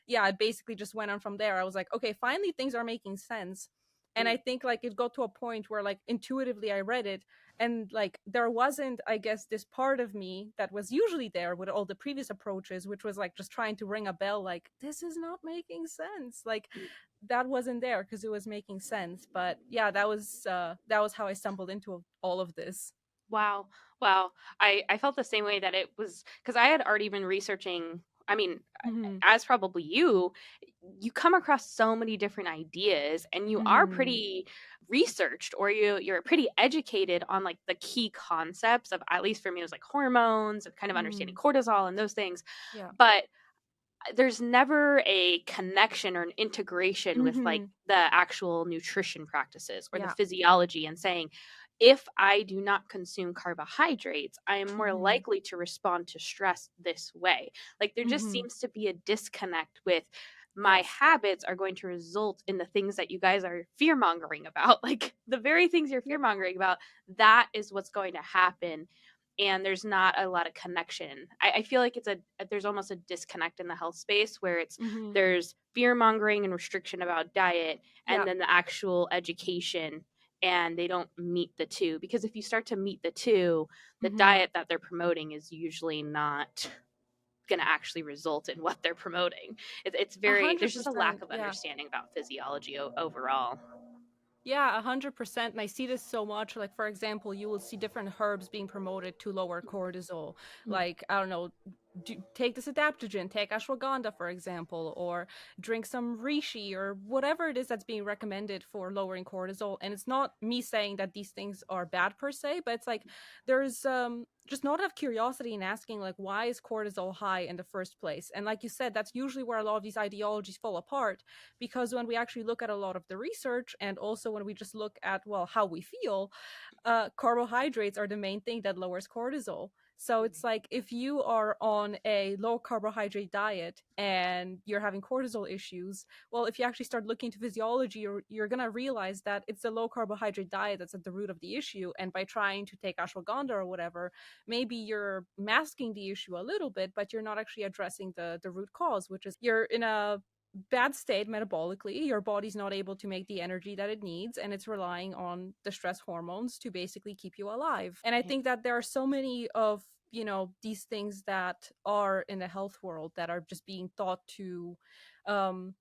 yeah, I basically just went on from there. I was like, okay, finally things are making sense. And mm, I think like it got to a point where like intuitively I read it and like there wasn't, I guess, this part of me that was usually there with all the previous approaches, which was like just trying to ring a bell like this is not making sense. Like mm. that wasn't there because it was making sense. But yeah, that was how I stumbled into all of this. Wow. Wow. I felt the same way that it was because I had already been researching. I mean, Hmm. as probably you come across so many different ideas and you are Hmm. pretty researched or you're pretty educated on like the key concepts of at least for me it was like hormones and kind of understanding Hmm. cortisol and those things. Yeah. But there's never a connection or an integration with like Hmm. the actual nutrition practices or the Yeah. physiology and saying if I do not consume carbohydrates I am more Hmm. likely to respond to stress this way. Like there just Hmm. seems to be a disconnect with my Yes. habits are going to result in the things that you guys are fear mongering about, like the very things you're Yeah. fear mongering about, that is what's going to happen. And there's not a lot of connection. I feel like there's almost a disconnect in the health space where Hmm. there's fear mongering and restriction about diet and Yeah. then the actual education, and they don't meet the two, because if you start to meet the two, the Hmm. diet that they're promoting is usually not going to actually result in what they're promoting. It's A very, hundred there's just a lack percent. of Yeah. understanding about physiology overall. Yeah, 100%. And I see this so much. Like, for example, you will see different herbs being promoted to lower cortisol. Mm, Like, I don't know, take this adaptogen, take ashwagandha, for example, or drink some reishi or whatever it is that's being recommended for lowering cortisol. And it's not me saying that these things are bad per se, but it's like there's just not enough curiosity in asking, like, why is cortisol high in the first place? And like you said, that's usually where a lot of these ideologies fall apart because when we actually look at a lot of the research and also when we just look at, well, how we feel, carbohydrates are the main thing that lowers cortisol. So it's like if you are on a low carbohydrate diet and you're having cortisol issues, well, if you actually start looking into physiology, you're going to realize that it's the low carbohydrate diet that's at the root of the issue. And by trying to take ashwagandha or whatever, maybe you're masking the issue a little bit, but you're not actually addressing the root cause, which is you're in a bad state metabolically. Your body's not able to make the energy that it needs, and it's relying on the stress hormones to basically keep you alive. And I Right. think that there are so many of these things that are in the health world that are just being thought to um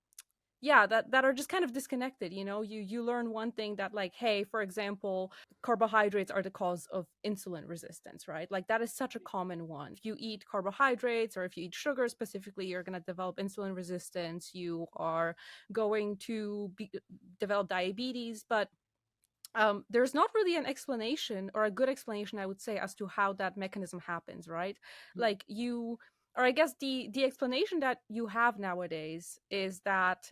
yeah, that are just kind of disconnected. You learn one thing, that like, hey, for example, carbohydrates are the cause of insulin resistance, right? Like that is such a common one. If you eat carbohydrates or if you eat sugar specifically, you're going to develop insulin resistance. You are going to develop diabetes. But there's not really an explanation, or a good explanation, I would say, as to how that mechanism happens, right? Like or I guess the explanation that you have nowadays is that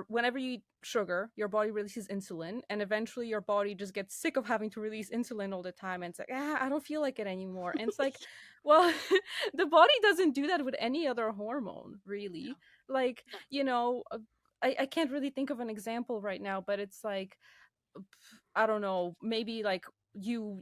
whenever you eat sugar, your body releases insulin, and eventually your body just gets sick of having to release insulin all the time, and it's like, I don't feel like it anymore. And it's like, well, the body doesn't do that with any other hormone, really. Like, No. I can't really think of an example right now, but it's like, I don't know, maybe like you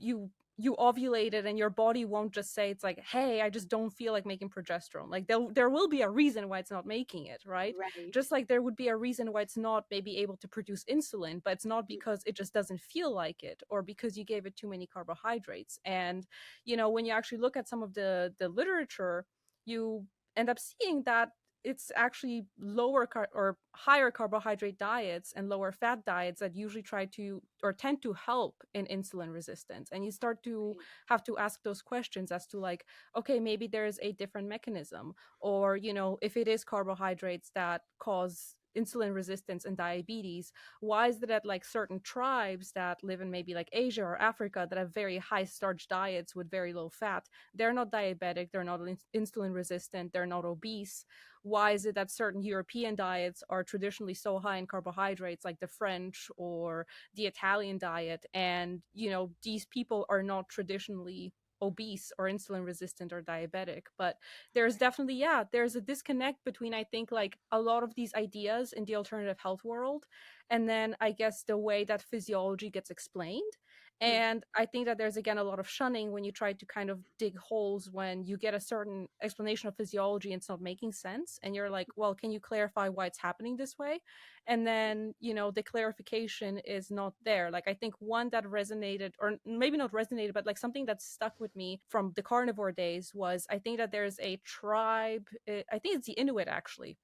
ovulated and your body won't just say, it's like, hey, I just don't feel like making progesterone. Like there will be a reason why it's not making it, right? Right. Just like there would be a reason why it's not maybe able to produce insulin, but it's not because it just doesn't feel like it, or because you gave it too many carbohydrates. And when you actually look at some of the literature, you end up seeing that it's actually or higher carbohydrate diets and lower fat diets that usually try to, or tend to, help in insulin resistance. And you start to Right. have to ask those questions as to, like, okay, maybe there's a different mechanism, or if it is carbohydrates that cause insulin resistance and diabetes, why is it that like certain tribes that live in maybe like Asia or Africa that have very high starch diets with very low fat, they're not diabetic, they're not insulin resistant, they're not obese? Why is it that certain European diets are traditionally so high in carbohydrates, like the French or the Italian diet, and these people are not traditionally obese or insulin resistant or diabetic? But there's definitely, there's a disconnect between, I think, like a lot of these ideas in the alternative health world, and then I guess the way that physiology gets explained. And I think that there's, again, a lot of shunning when you try to kind of dig holes when you get a certain explanation of physiology and it's not making sense. And you're like, well, can you clarify why it's happening this way? And then, the clarification is not there. Like, I think one that resonated, or maybe not resonated, but like something that stuck with me from the carnivore days was, I think that there's a tribe, I think it's the Inuit actually,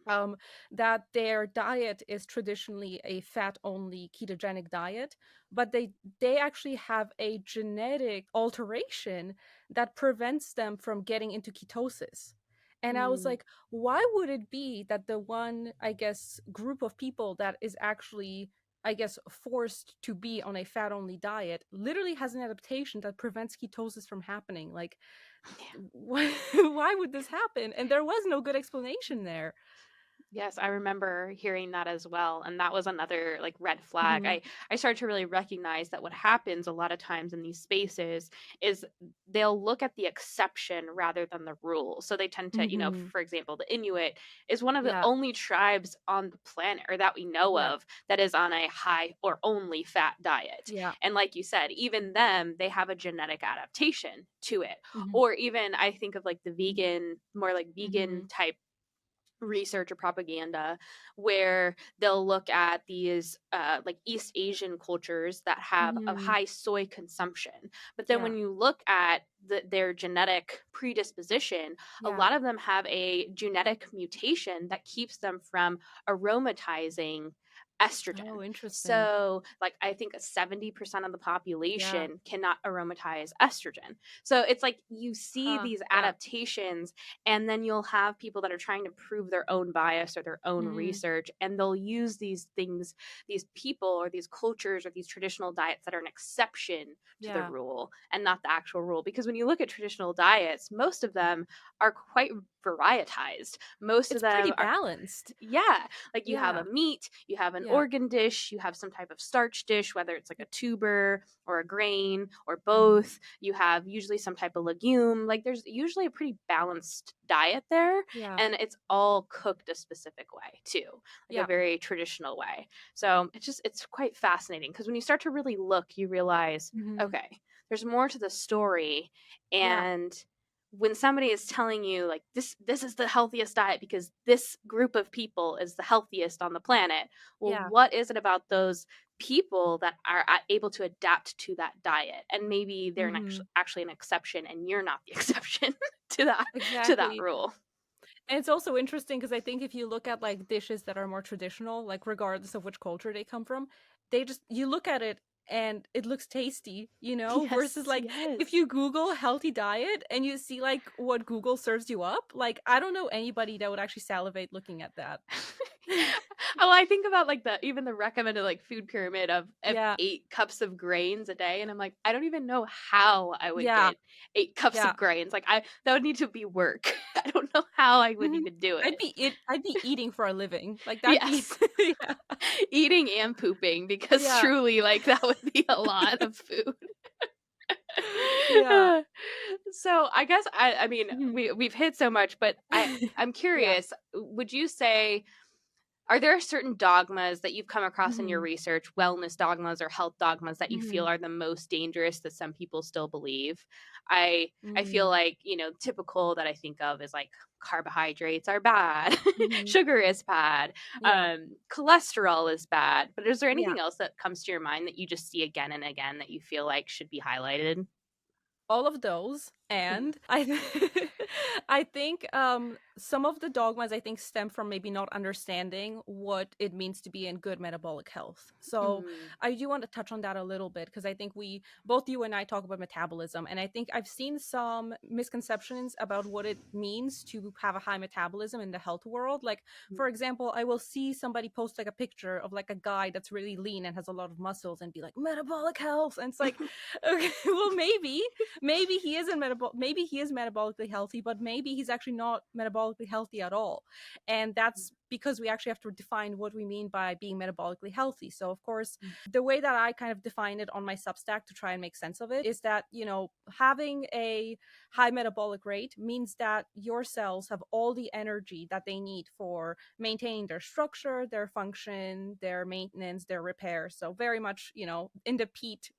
um, that their diet is traditionally a fat-only ketogenic diet, but they actually have a genetic alteration that prevents them from getting into ketosis. And I was Mm. like, why would it be that the one, I guess, group of people that is actually, I guess, forced to be on a fat-only diet literally has an adaptation that prevents ketosis from happening? Like, why would this happen? And there was no good explanation there. Yes, I remember hearing that as well, and that was another like red flag. Mhm. I started to really recognize that what happens a lot of times in these spaces is they'll look at the exception rather than the rule. So they tend to, Mhm. for example, the Inuit is one of the Yeah. only tribes on the planet, or that we know Yeah. of, that is on a high or only fat diet. Yeah. And like you said, even them, they have a genetic adaptation to it. Mhm. Or even I think of like the vegan, more like vegan Mhm. type research or propaganda, where they'll look at these like East Asian cultures that have a Mhm. high soy consumption. But then Yeah. when you look at their genetic predisposition, a Yeah. lot of them have a genetic mutation that keeps them from aromatizing estrogen. Oh, interesting. So, like, I think 70% of the Yeah. population cannot aromatize estrogen. So, it's like you see Huh. these Yeah. adaptations, and then you'll have people that are trying to prove their own bias or their own Mhm. research, and they'll use these things, these people or these cultures or these traditional diets that are an exception to the Yeah. rule and not the actual rule. Because when you look at traditional diets, most of them are quite varietized. Most of It's pretty them are, balanced. yeah, like you have a Yeah. meat, you have an Yeah. organ dish, you have some type of starch dish, whether it's like a tuber or a grain or Mhm. both. You have usually some type of legume. Like there's usually a pretty balanced diet there, Yeah. and it's all cooked a specific way too, like a Yeah. very traditional way. So it's quite fascinating because when you start to really look, you realize, Mhm. okay, there's more to the story. Yeah. And when somebody is telling you like this is the healthiest diet because this group of people is the healthiest on the planet, well, Yeah. what is it about those people that are able to adapt to that diet? And maybe they're Mhm. actually an exception and you're not the exception to that Exactly. rule. And it's also interesting because I think if you look at like dishes that are more traditional, like regardless of which culture they come from, they just you look at it and it looks tasty, you know, versus Yes, like if yes. you Google healthy diet and you see like what Google serves you up, like I don't know anybody that would actually salivate looking at that. Oh, I think about like the recommended like food pyramid of Yeah. 8 cups of grains a day, and I'm like, I don't even know how I would Yeah. get 8 cups Yeah. of grains. Like that would need to be work. I don't know how I would Mhm. even do it. I'd be eating for a living. Like that'd be Yes, yeah. eating and pooping because Yeah. truly, like that would be a lot of food. Yeah. So I guess I mean Mhm. we've hit so much, but I'm Yeah. curious. Would you say, are there certain dogmas that you've come across in your Mhm. research, wellness dogmas or health dogmas, that you feel Mhm. are the most dangerous that some people still believe? I feel Mhm. like, typical that I think of is like carbohydrates are bad, Mhm. sugar is bad, Yeah. cholesterol is bad. But is there Yeah. anything else that comes to your mind that you just see again and again that you feel like should be highlighted? All of those, Mhm. and I think some of the dogmas I think stem from maybe not understanding what it means to be in good metabolic health. So Mm. I do want to touch on that a little bit because I think we both you and I talk about metabolism, and I think I've seen some misconceptions about what it means to have a high metabolism in the health world. Like for example, I will see somebody post like a picture of like a guy that's really lean and has a lot of muscles and be like metabolic health, and it's like okay, well maybe he isn't maybe he is metabolically healthy, but maybe he's actually not metabolically healthy at all. And that's because we actually have to define what we mean by being metabolically healthy. So of course, the way that I kind of define it on my Substack to try and make sense of it is that, having a high metabolic rate means that your cells have all the energy that they need for maintaining their structure, their function, their maintenance, their repair. So very much, in the Peat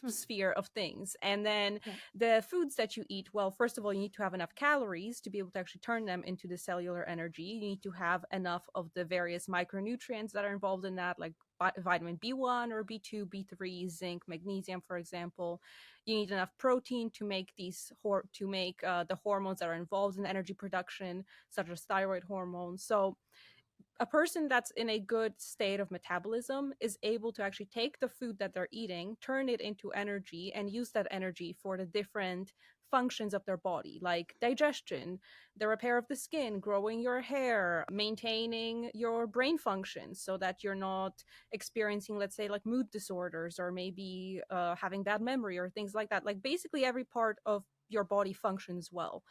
sphere of things. And then Yeah. the foods that you eat, well, first of all, you need to have enough calories to be able to actually turn them into the cellular energy. You need to have enough of the various micronutrients that are involved in that, like vitamin B1 or B2, B3, zinc, magnesium, for example. You need enough protein to make the hormones that are involved in energy production, such as thyroid hormones. So a person that's in a good state of metabolism is able to actually take the food that they're eating, turn it into energy, and use that energy for the different functions of their body, like digestion, the repair of the skin, growing your hair, maintaining your brain function so that you're not experiencing, let's say, like mood disorders or maybe having bad memory or things like that. Like basically every part of your body functions well.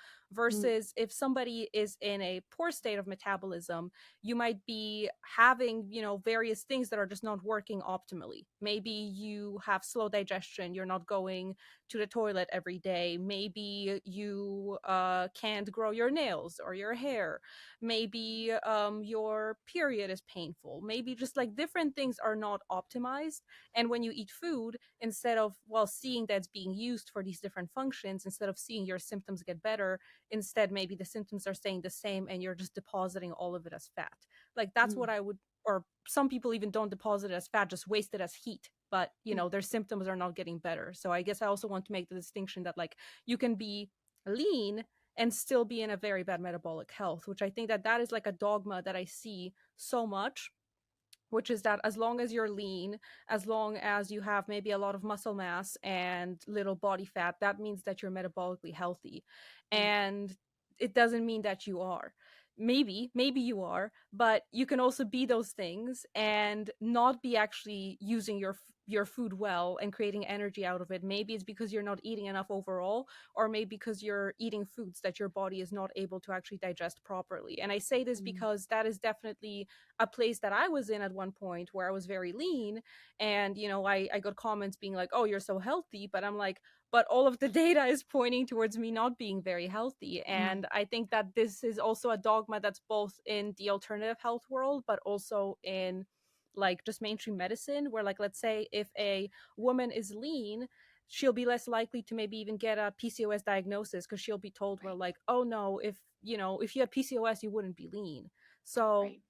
Mm. Versus if somebody is in a poor state of metabolism, you might be having, various things that are just not working optimally. Maybe you have slow digestion, you're not going to the toilet every day. Maybe you can't grow your nails or your hair. Maybe your period is painful. Maybe just like different things are not optimized. And when you eat food, instead of, well, seeing that it's being used for these different functions, instead of seeing your symptoms get better, instead maybe the symptoms are staying the same and you're just depositing all of it as fat. Like that's Mm. what I would, or some people even don't deposit it as fat, just waste it as heat. But their symptoms are not getting better. So I guess I also want to make the distinction that like you can be lean and still be in a very bad metabolic health, which I think that is like a dogma that I see so much, which is that as long as you're lean, as long as you have maybe a lot of muscle mass and little body fat, that means that you're metabolically healthy. Mm. And it doesn't mean that you are. Maybe you are, but you can also be those things and not be actually using your food well and creating energy out of it. Maybe it's because you're not eating enough overall, or maybe because you're eating foods that your body is not able to actually digest properly. And I say this Mm. because that is definitely a place that I was in at one point where I was very lean. And, I got comments being like, oh, you're so healthy. But I'm like, but all of the data is pointing towards me not being very healthy. Mm. And I think that this is also a dogma that's both in the alternative health world, but also in like just mainstream medicine, where like, let's say if a woman is lean, she'll be less likely to maybe even get a PCOS diagnosis, because she'll be told, well, Right. like, oh no, if you had PCOS, you wouldn't be lean. So Right.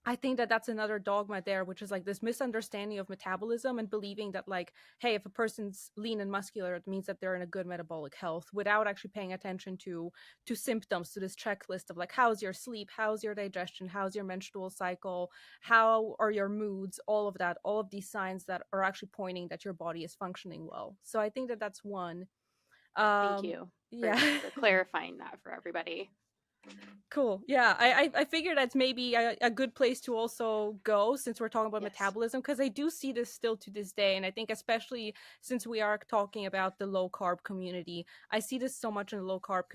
I think that that's another dogma there, which is like this misunderstanding of metabolism and believing that, like, hey, if a person's lean and muscular, it means that they're in a good metabolic health, without actually paying attention to symptoms, to this checklist of like, how's your sleep, how's your digestion, how's your menstrual cycle, how are your moods, all of that, all of these signs that are actually pointing that your body is functioning well. So I think that that's one. Thank um you yeah. for clarifying that for everybody. Cool. Yeah, I figured that's maybe a good place to also go, since we're talking about Yes. metabolism, because I do see this still to this day. And I think especially since we are talking about the low carb community, I see this so much in the low carb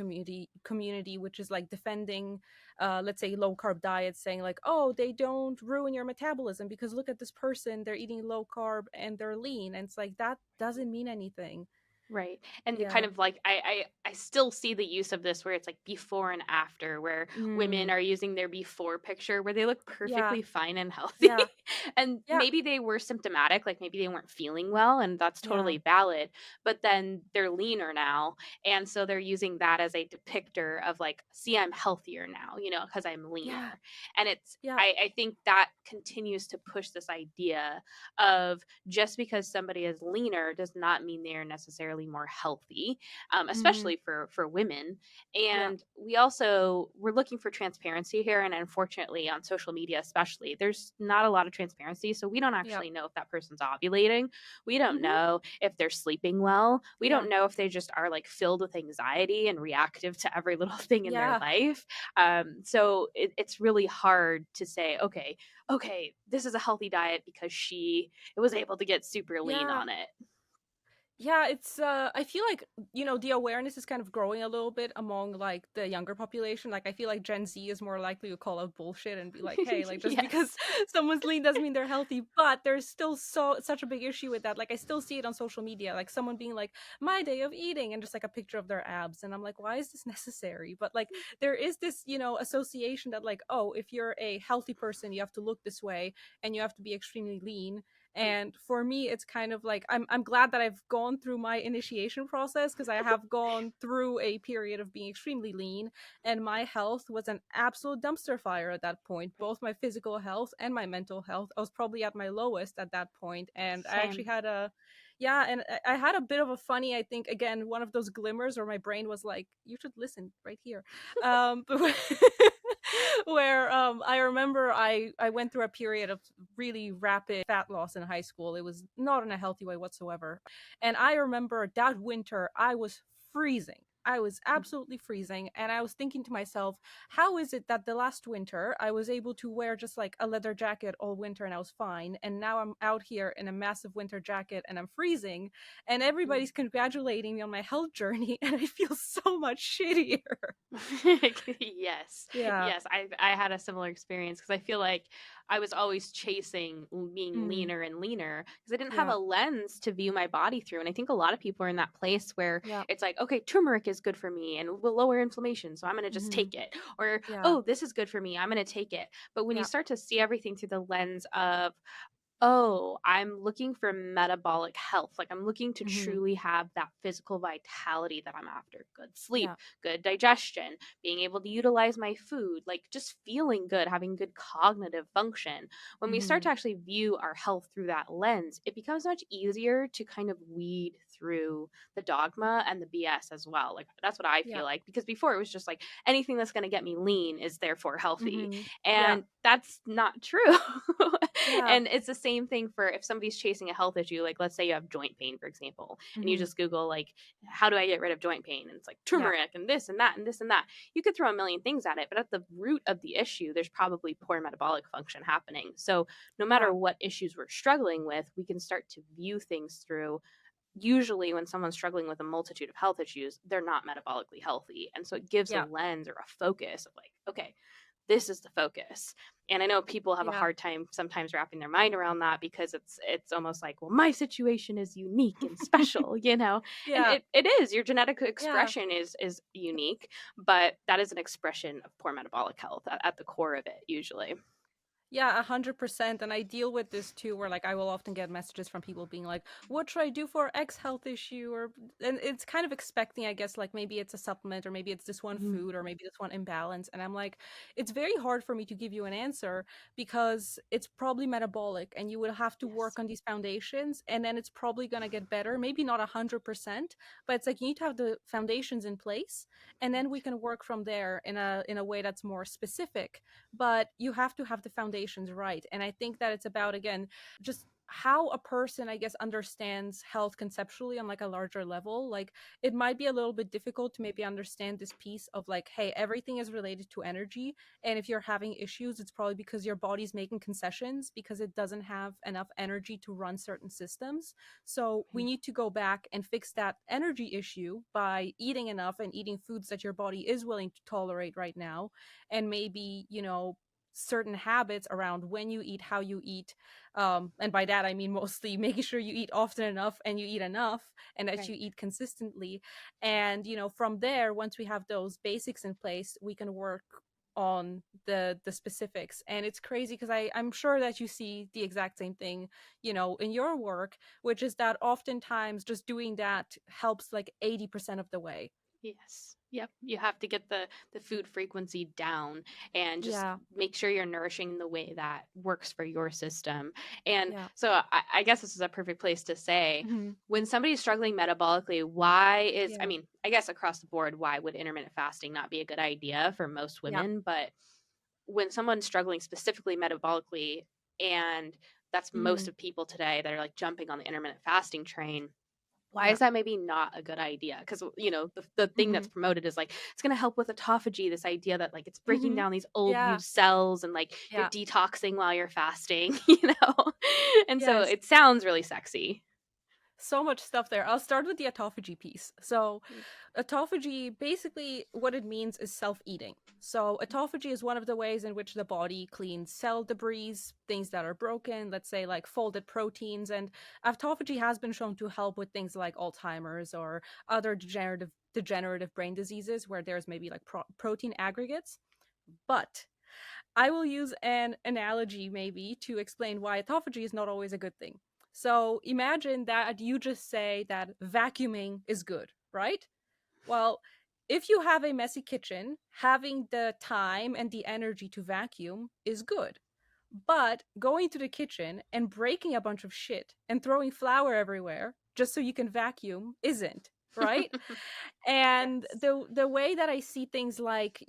community, which is like defending, let's say, low carb diets, saying like, oh, they don't ruin your metabolism because look at this person, they're eating low carb and they're lean. And it's like, that doesn't mean anything. Right. And the kind Yeah. of like I still see the use of this where it's like before and after, where women Mm. are using their before picture where they look Yeah. perfectly fine and healthy. Yeah. And Yeah. maybe they were symptomatic, like maybe they weren't feeling well, and that's Yeah. totally valid. But then they're leaner now. And so they're using that as a depictor of like, see, I'm healthier now, because I'm Yeah. leaner. And Yeah. I think that continues to push this idea of just because somebody is leaner does not mean they are necessarily more healthy, Mm-hmm. especially for women. Yeah. And we're looking for transparency here, and unfortunately, on social media especially, there's not a lot of transparency. So we don't Yeah. actually know if that person's ovulating. We don't Mhm. know if they're sleeping well. We Yeah. don't know if they just are like filled with anxiety and reactive to every little thing in their Yeah. life. So it's really hard to say, okay, this is a healthy diet because she was able to get super lean Yeah. on it. Yeah, it's I feel like, the awareness is kind of growing a little bit among like the younger population. Like I feel like Gen Z is more likely to call out bullshit and be like, "Hey, like just because Yes. someone's lean doesn't mean they're healthy." But there's still such a big issue with that. Like I still see it on social media, like someone being like, "My day of eating," and just like a picture of their abs, and I'm like, "Why is this necessary?" But like there is this, association that like, "Oh, if you're a healthy person, you have to look this way and you have to be extremely lean." Mm. And for me, it's kind of like, I'm glad that I've gone through my initiation process, because I have gone through a period of being extremely lean, and my health was an absolute dumpster fire at that point, Right. both my physical health and my mental health. I was probably at my lowest at that point, and I actually Same. had a yeah, and I had a bit of a funny, I think, again, one of those glimmers where my brain was like, you should listen right here. But where I remember I went through a period of really rapid fat loss in high school. It was not in a healthy way whatsoever. And I remember that winter I was freezing. I was absolutely freezing, and I was thinking to myself, how is it that the last winter I was able to wear just like a leather jacket all winter and I was fine, and now I'm out here in a massive winter jacket and I'm freezing, and Mm. everybody's congratulating me on my health journey, and I feel so much shittier. Yes. Yeah. Yes, I had a similar experience because I feel like I was always chasing being Mm. leaner and leaner because I didn't have Yeah. a lens to view my body through. And I think a lot of people are in that place where Yeah. it's like, okay, turmeric is good for me and will lower inflammation, so I'm going to just Mhm. take it. Or, Yeah. oh, this is good for me, I'm going to take it. But when you Yeah. start to see everything through the lens of, oh, I'm looking for metabolic health. Like I'm looking to Mhm. truly have that physical vitality that I'm after. Good sleep, Yeah. good digestion, being able to utilize my food, like just feeling good, having good cognitive function. When we start Mhm. to actually view our health through that lens, it becomes much easier to kind of weed through the dogma and the BS as well. Like that's what I Yeah. feel like because before it was just like anything that's going to get me lean is therefore healthy. Mhm. Yeah. And that's not true. Yeah. And it's the same thing for if somebody's chasing a health issue, like let's say you have joint pain, for example, and you Hmm. just Google like, how do I get rid of joint pain? And it's like Yeah. turmeric and this and that and this and that. You could throw a million things at it, but at the root of the issue, there's probably poor metabolic function happening. So no matter Yeah. what issues we're struggling with, we can start to view things through. Usually when someone's struggling with a multitude of health issues, they're not metabolically healthy. And so it gives a Yeah. lens or a focus of like, okay, this is the focus. And I know people have a Yeah. hard time sometimes wrapping their mind around that because it's almost like, well, my situation is unique and special, you know. And Yeah. it is. Your genetic Yeah. expression is unique, but that is an expression of poor metabolic health at the core of it usually. Yeah, 100%. And I deal with this too, where like I will often get messages from people being like, "What should I do for X health issue?" Or and it's kind of expecting, I guess, like maybe it's a supplement, or maybe it's this one Mhm. food, or maybe this one imbalance. And I'm like, it's very hard for me to give you an answer because it's probably metabolic, and you will have to Yes. work on these foundations, and then it's probably gonna get better. Maybe not 100%, but it's like you need to have the foundations in place, and then we can work from there in a way that's more specific, but you have to have the foundations right. And I think that it's about, again, just how a person, I guess, understands health conceptually on like a larger level. Like it might be a little bit difficult to maybe understand this piece of like, hey, everything is related to energy, and if you're having issues, it's probably because your body's making concessions because it doesn't have enough energy to run certain systems. So we need to go back and fix that energy issue by eating enough and eating foods that your body is willing to tolerate right now, and maybe, certain habits around when you eat, how you eat. And by that I mean mostly making sure you eat often enough and you eat enough and that Right. you eat consistently. And from there, once we have those basics in place, we can work on the specifics. And it's crazy because I'm sure that you see the exact same thing, in your work, which is that oftentimes just doing that helps like 80% of the way. Yes. Yep. You have to get the food frequency down and just Yeah. make sure you're nourishing the way that works for your system. And Yeah. so I guess this is a perfect place to say Hmm. when somebody's struggling metabolically, why is, I Yeah. mean, I guess across the board, why would intermittent fasting not be a good idea for most Yeah. women? But when someone's struggling specifically metabolically, and that's most Hmm. of people today that are like jumping on the intermittent fasting train, why Yeah. is that maybe not a good idea? Because, the thing that's Hmm. promoted is like, it's going to help with autophagy, this idea that like it's breaking Hmm. down these old Yeah. used cells and like you're Yeah. detoxing while you're fasting, you know? And so Yes. it sounds really sexy. So much stuff there. I'll start with the autophagy piece. So, Mm. autophagy, basically, what it means is self eating. So, autophagy is one of the ways in which the body cleans cell debris, things that are broken, let's say like folded proteins. And autophagy has been shown to help with things like Alzheimer's or other degenerative brain diseases where there's maybe like protein aggregates. But I will use an analogy maybe to explain why autophagy is not always a good thing. So imagine that you just say that vacuuming is good, right? Well, if you have a messy kitchen, having the time and the energy to vacuum is good. But going to the kitchen and breaking a bunch of shit and throwing flour everywhere just so you can vacuum isn't, right? And Yes. the way that I see things like,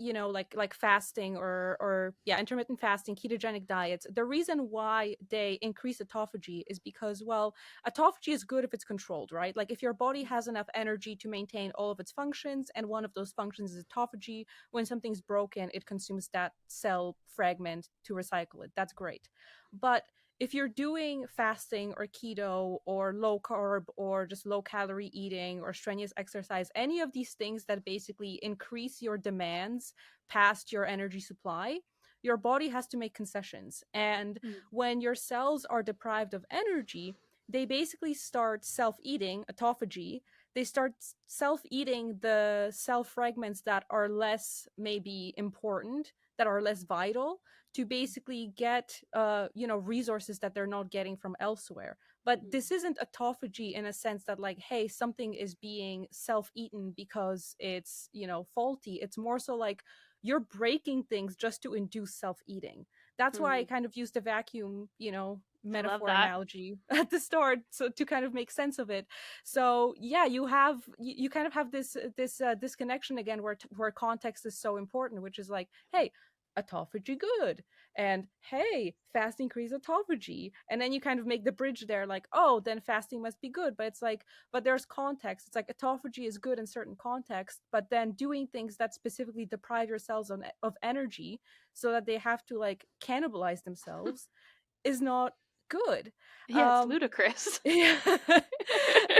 like fasting or yeah, intermittent fasting, ketogenic diets, the reason why they increase autophagy is because, well, autophagy is good if it's controlled, right? Like if your body has enough energy to maintain all of its functions, and one of those functions is autophagy, when something's broken it consumes that cell fragment to recycle it. That's great. But if you're doing fasting or keto or low carb or just low calorie eating or strenuous exercise, any of these things that basically increase your demands past your energy supply, your body has to make concessions. And Mm. when your cells are deprived of energy, they basically start self-eating, autophagy. They start self-eating the cell fragments that are less maybe important, that are less vital, to basically get resources that they're not getting from elsewhere. But Mm. this isn't autophagy in a sense that like, hey, something is being self-eaten because it's faulty. It's more so like you're breaking things just to induce self-eating. That's why I Mm. kind of used the vacuum I love metaphor that. analogy at the start, so to kind of make sense of it. So yeah, you kind of have this connection again where context is so important, which is like, hey, autophagy good, and hey, fasting increases autophagy, and then you kind of make the bridge there, like, oh, then fasting must be good. But it's like, but there's context. It's like autophagy is good in certain contexts, but then doing things that specifically deprive your cells of energy so that they have to like cannibalize themselves is not good. Yeah, it's um ludicrous. yeah.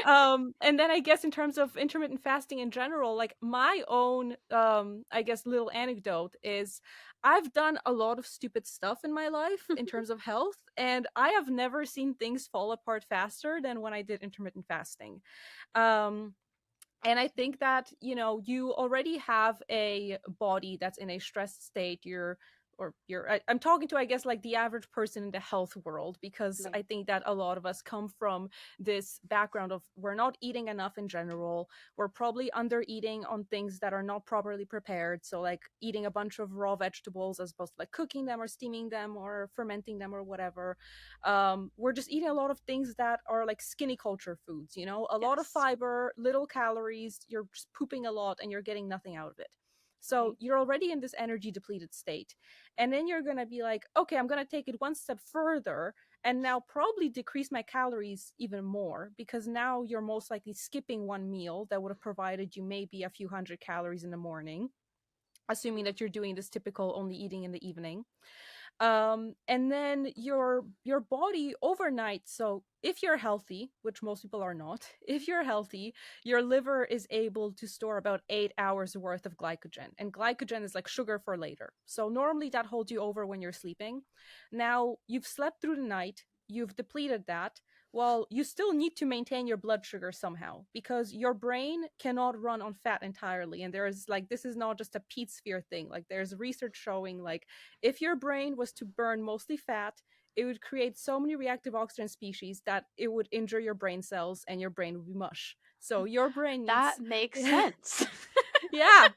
And then I guess in terms of intermittent fasting in general, like my own I guess little anecdote is I've done a lot of stupid stuff in my life in terms of health, and I have never seen things fall apart faster than when I did intermittent fasting. um and I think that, you know, you already have a body that's in a stressed state. I'm talking to, I guess, like the average person in the health world, because Right. I think that a lot of us come from this background of we're not eating enough in general. We're probably under eating on things that are not properly prepared. So, like eating a bunch of raw vegetables as opposed to like cooking them or steaming them or fermenting them or whatever. We're just eating a lot of things that are like skinny culture foods, you know, a lot of Yes. fiber, little calories. You're just pooping a lot and you're getting nothing out of it. So Right. you're already in this energy depleted state. And then you're going to be like, okay, I'm going to take it one step further and now probably decrease my calories even more, because now you're most likely skipping one meal that would have provided you maybe a few hundred calories in the morning, assuming that you're doing this typical only eating in the evening. And then your body overnight, so if you're healthy, which most people are not, if you're healthy, your liver is able to store about 8 hours worth of glycogen, and glycogen is like sugar for later. So normally that holds you over when you're sleeping. Now you've slept through the night, you've depleted that. Well, you still need to maintain your blood sugar somehow, because your brain cannot run on fat entirely. And there's like, this is not just a Peat sphere thing. Like there's research showing like if your brain was to burn mostly fat, it would create so many reactive oxygen species that it would injure your brain cells and your brain would be mush. So your brain That needs makes sense. yeah.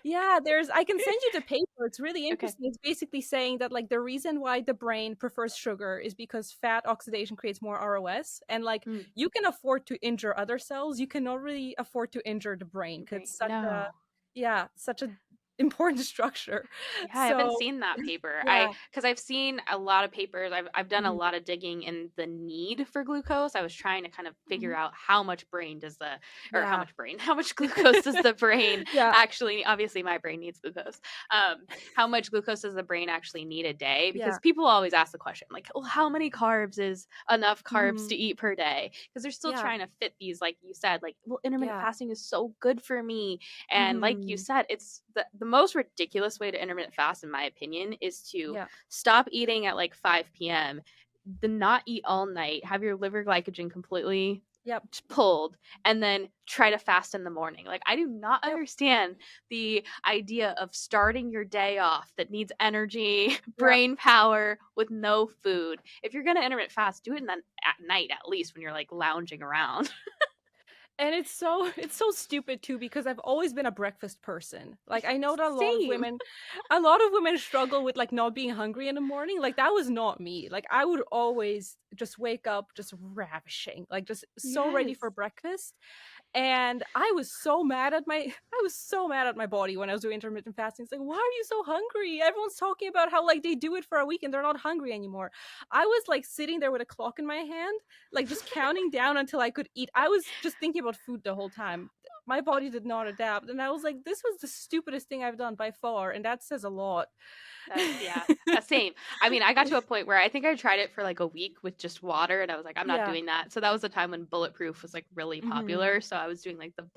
Yeah, there's I can send you the paper. It's really Okay. interesting. It's basically saying that like the reason why the brain prefers sugar is because fat oxidation creates more ROS, and like Mm, you can afford to injure other cells, you cannot really afford to injure the brain because brain. it's such a No. yeah, such a important structure. Yeah, I haven't So, seen that paper. yeah. Because I've seen a lot of papers. I've done a Mhm, lot of digging in the need for glucose. I was trying to kind of figure mhm. out how much brain does the, or how Yeah. much brain, how much glucose does the brain Yeah. actually, obviously my brain needs glucose. How much glucose does the brain actually need a day? Yeah. Because people always ask the question, like, well, how many carbs is enough carbs Mhm. to eat per day? Because they're still Yeah. trying to fit these, like you said, like, well, intermittent Yeah. fasting is so good for me, and like you Mhm. said, it's the most ridiculous way to intermittent fast, in my opinion, is to Yeah. stop eating at like 5 p.m., then not eat all night, have your liver glycogen completely Yep. pulled, and then try to fast in the morning. Like, I do not Yep. understand the idea of starting your day off that needs energy, Yep. brain power with no food. If you're going to intermittent fast, do it at night, at least when you're like lounging around. And it's so stupid too, because I've always been a breakfast person. Like I know that Same. a lot of women struggle with like not being hungry in the morning. Like that was not me. Like I would always just wake up just ravishing, like just so ready Yes. for breakfast. And I was so mad at my I was so mad at my body when I was doing intermittent fasting. It's like, why are you so hungry? Everyone's talking about how like they do it for a week and they're not hungry anymore. I was like sitting there with a clock in my hand, like just counting down until I could eat. I was just thinking about food the whole time. My body did not adapt. And I was like, this was the stupidest thing I've done by far. And that says a lot. Yeah, same. I mean, I got to a point where I think I tried it for like a week with just water, and I was like, I'm not Yeah. doing that. So that was the time when bulletproof was like really Hmm. popular. So I was doing like the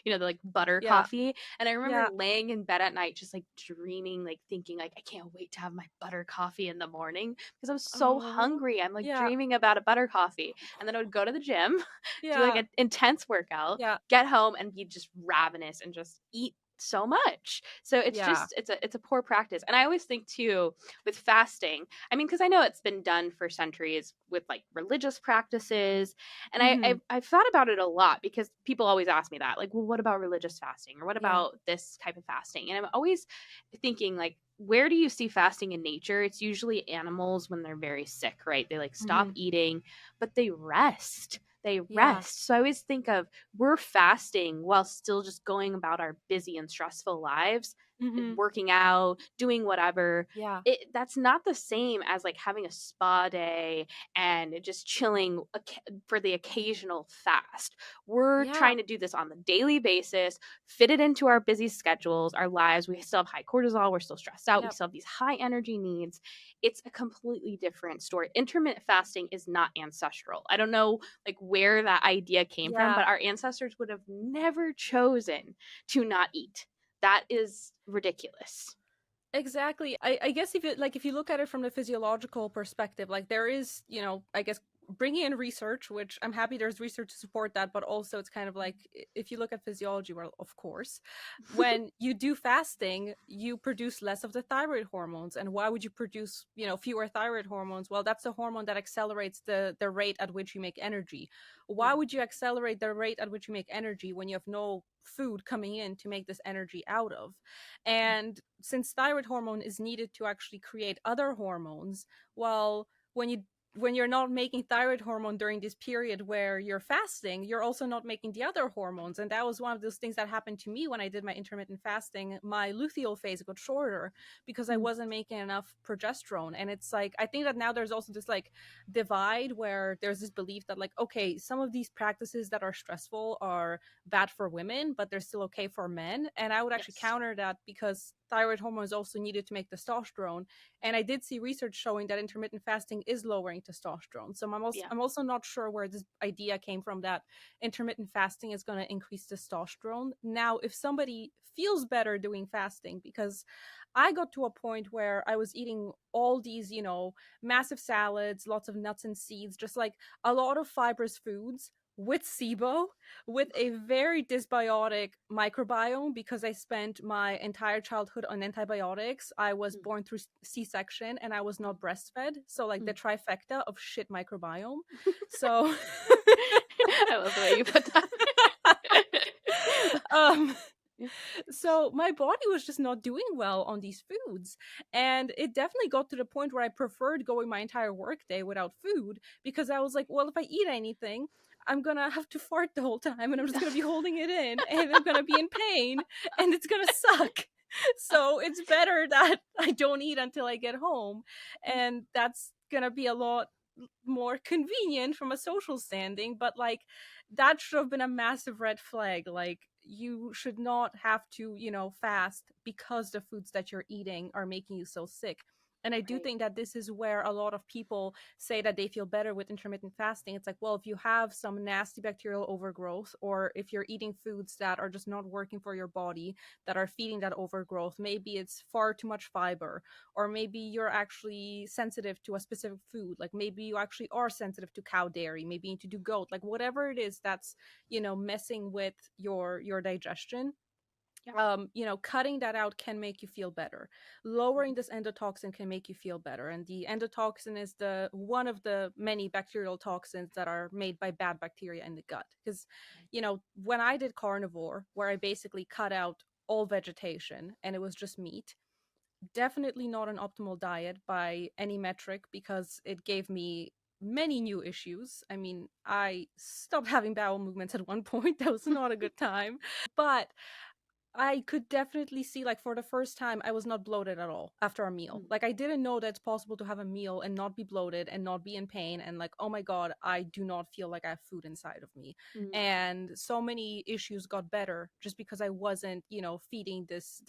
the like butter Yeah. coffee. And I remember Yeah. laying in bed at night, just like dreaming, like thinking, like, I can't wait to have my butter coffee in the morning because I was so Oh. hungry. I'm like Yeah. dreaming about a butter coffee. And then I would go to the gym, do like Yeah. an intense workout, Yeah. get home, and be just ravenous and just eat so much. So it's Yeah. just it's a poor practice. And I always think too, with fasting, I mean, because I know it's been done for centuries with like religious practices, and Hmm. I've thought about it a lot because people always ask me that, like, well, what about religious fasting, or what Yeah. about this type of fasting? And I'm always thinking, like, where do you see fasting in nature? It's usually animals when they're very sick, right? They like stop Hmm. eating, but they rest. they Yeah. rest. So I always think of, we're fasting while still just going about our busy and stressful lives, Mm-hmm. working out, doing whatever. Yeah. That's not the same as like having a spa day and just chilling for the occasional fast. We're Yeah. trying to do this on the daily basis, fit it into our busy schedules, our lives. We still have high cortisol, we're still stressed out, we Yep. still have these high energy needs. It's a completely different story. Intermittent fasting is not ancestral. I don't know like where that idea came from, Yeah. but our ancestors would have never chosen to not eat. That is ridiculous. Exactly. I guess if you look at it from the physiological perspective, like there is, I guess bringing in research, which I'm happy there's research to support that, but also it's kind of like if you look at physiology, well, of course, when you do fasting, you produce less of the thyroid hormones. And why would you produce, fewer thyroid hormones? Well, that's the hormone that accelerates the rate at which you make energy. Why would you accelerate the rate at which you make energy when you have no food coming in to make this energy out of? And since thyroid hormone is needed to actually create other hormones, well, when you're not making thyroid hormone during this period where you're fasting, you're also not making the other hormones. And that was one of those things that happened to me when I did my intermittent fasting. My luteal phase got shorter because I wasn't making enough progesterone. And it's like, I think that now there's also this like divide where there's this belief that like, okay, some of these practices that are stressful are bad for women, but they're still okay for men. And I would actually Yes. counter that because thyroid hormone is also needed to make testosterone. And I did see research showing that intermittent fasting is lowering testosterone. So Yeah. I'm also not sure where this idea came from that intermittent fasting is going to increase testosterone. Now, if somebody feels better doing fasting, because I got to a point where I was eating all these, massive salads, lots of nuts and seeds, just like a lot of fibrous foods with SIBO, with a very dysbiotic microbiome because I spent my entire childhood on antibiotics. I was Mm. born through C-section and I was Oh. not breastfed. So like the Mm. trifecta of shit microbiome. So I love the way you put that. um so my body was just not doing well on these foods, and it definitely got to the point where I preferred going my entire workday without food because I was like, well, if I eat anything, I'm gonna have to fart the whole time and I'm just gonna be holding it in and I'm gonna be in pain and it's gonna suck. So it's better that I don't eat until I get home, and that's gonna be a lot more convenient from a social standing, but like that should have been a massive red flag. Like you should not have to, fast because the foods that you're eating are making you so sick. And I do Right. think that this is where a lot of people say that they feel better with intermittent fasting. It's like, well, if you have some nasty bacterial overgrowth, or if you're eating foods that are just not working for your body, that are feeding that overgrowth, maybe it's far too much fiber, or maybe you're actually sensitive to a specific food, like maybe you actually are sensitive to cow dairy, maybe you need to do goat, like whatever it is that's messing with your digestion. Yeah. Cutting that out can make you feel better. Lowering this endotoxin can make you feel better. And the endotoxin is the one of the many bacterial toxins that are made by bad bacteria in the gut. Because, when I did carnivore, where I basically cut out all vegetation and it was just meat, definitely not an optimal diet by any metric because it gave me many new issues. I mean, I stopped having bowel movements at one point. That was not a good time. But I could definitely see, like, for the first time, I was not bloated at all after a meal. Mm. Like, I didn't know that it's possible to have a meal and not be bloated and not be in pain. And, like, oh my God, I do not feel like I have food inside of me. Mm. And so many issues got better just because I wasn't, feeding this